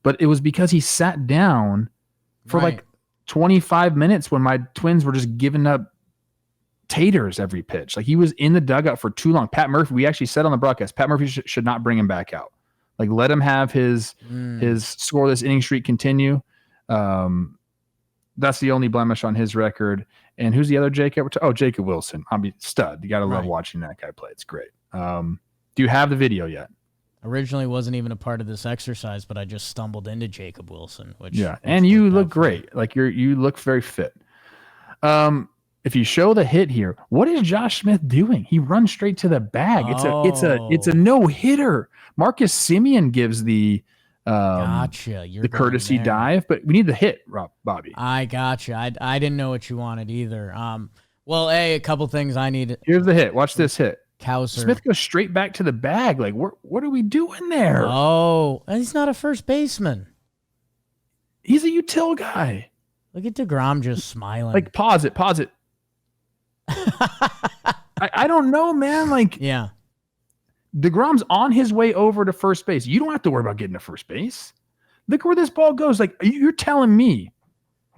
But it was because he sat down for like 25 minutes when my Twins were just giving up taters every pitch. Like he was in the dugout for too long. Pat Murphy, we actually said on the broadcast, Pat Murphy should not bring him back out. Like let him have his scoreless inning streak continue. That's the only blemish on his record. And who's the other Jacob? Oh, Jacob Wilson. I mean, stud. You got to love Right. watching that guy play. It's great. Do you have the video yet? Originally wasn't even a part of this exercise, but I just stumbled into Jacob Wilson, which And you look great. Like you look very fit. If you show the hit here, what is Josh Smith doing? He runs straight to the bag. It's a no hitter. Marcus Simeon gives the gotcha. the courtesy dive, but we need the hit, Bobby. I gotcha. I didn't know what you wanted either. Well, a couple things I need. Here's the hit. Watch this hit. Cowser. Smith goes straight back to the bag. Like, what are we doing there? Oh, and he's not a first baseman. He's a util guy. Look at DeGrom just smiling. Like, pause it. I don't know, man. Like, yeah. DeGrom's on his way over to first base. You don't have to worry about getting to first base. Look where this ball goes. Like, you're telling me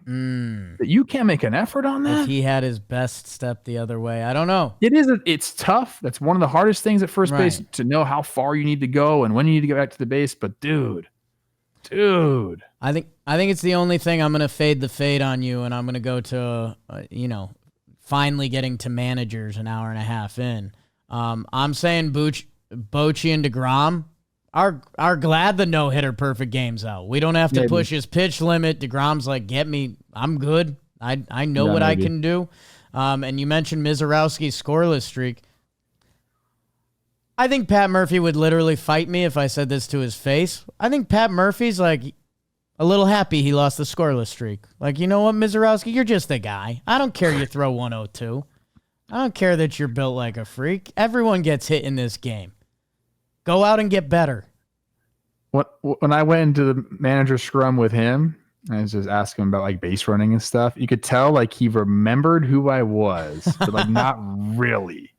that you can't make an effort on that? If he had his best step the other way, I don't know. It's tough. That's one of the hardest things at first base, to know how far you need to go and when you need to get back to the base. But dude, I think it's the only thing I'm gonna fade the fade on you, and I'm gonna go to finally getting to managers an hour and a half in. I'm saying Bochy and DeGrom are glad the no-hitter perfect game's out. We don't have to push his pitch limit. DeGrom's like, get me, I'm good. I know what I can do. And you mentioned Misirowski's scoreless streak. I think Pat Murphy would literally fight me if I said this to his face. I think Pat Murphy's like a little happy he lost the scoreless streak. Like, you know what, Misirowski, you're just a guy. I don't care you throw 102. I don't care that you're built like a freak. Everyone gets hit in this game. Go out and get better. When I went into the manager scrum with him, I was just asking him about like base running and stuff. You could tell like he remembered who I was, but like not really.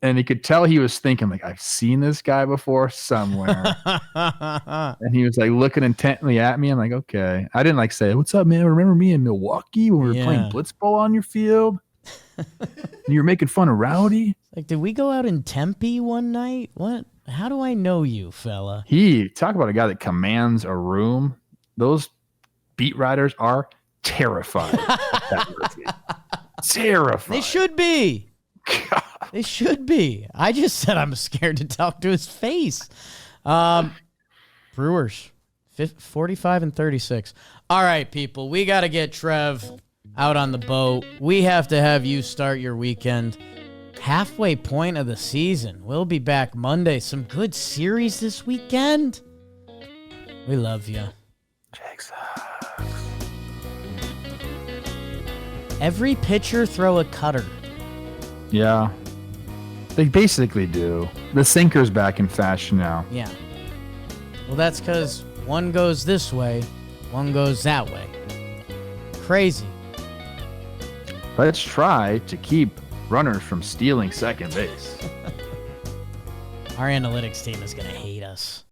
And you could tell he was thinking like, I've seen this guy before somewhere. And he was like looking intently at me. I'm like, okay. I didn't like say, what's up, man? Remember me in Milwaukee when we were playing blitzball on your field? And you were making fun of Rowdy? Like, did we go out in Tempe one night? What? How do I know you, fella? Talk about a guy that commands a room. Those beat writers are terrified. Terrified. They should be. God. They should be. I just said I'm scared to talk to his face. Brewers, 45-36. All right, people. We got to get Trev out on the boat. We have to have you start your weekend. Halfway point of the season. We'll be back Monday. Some good series this weekend. We love you. Jake sucks. Every pitcher throw a cutter. Yeah. They basically do. The sinker's back in fashion now. Yeah. Well, that's because one goes this way, one goes that way. Crazy. Let's try to keep runners from stealing second base. Our analytics team is going to hate us.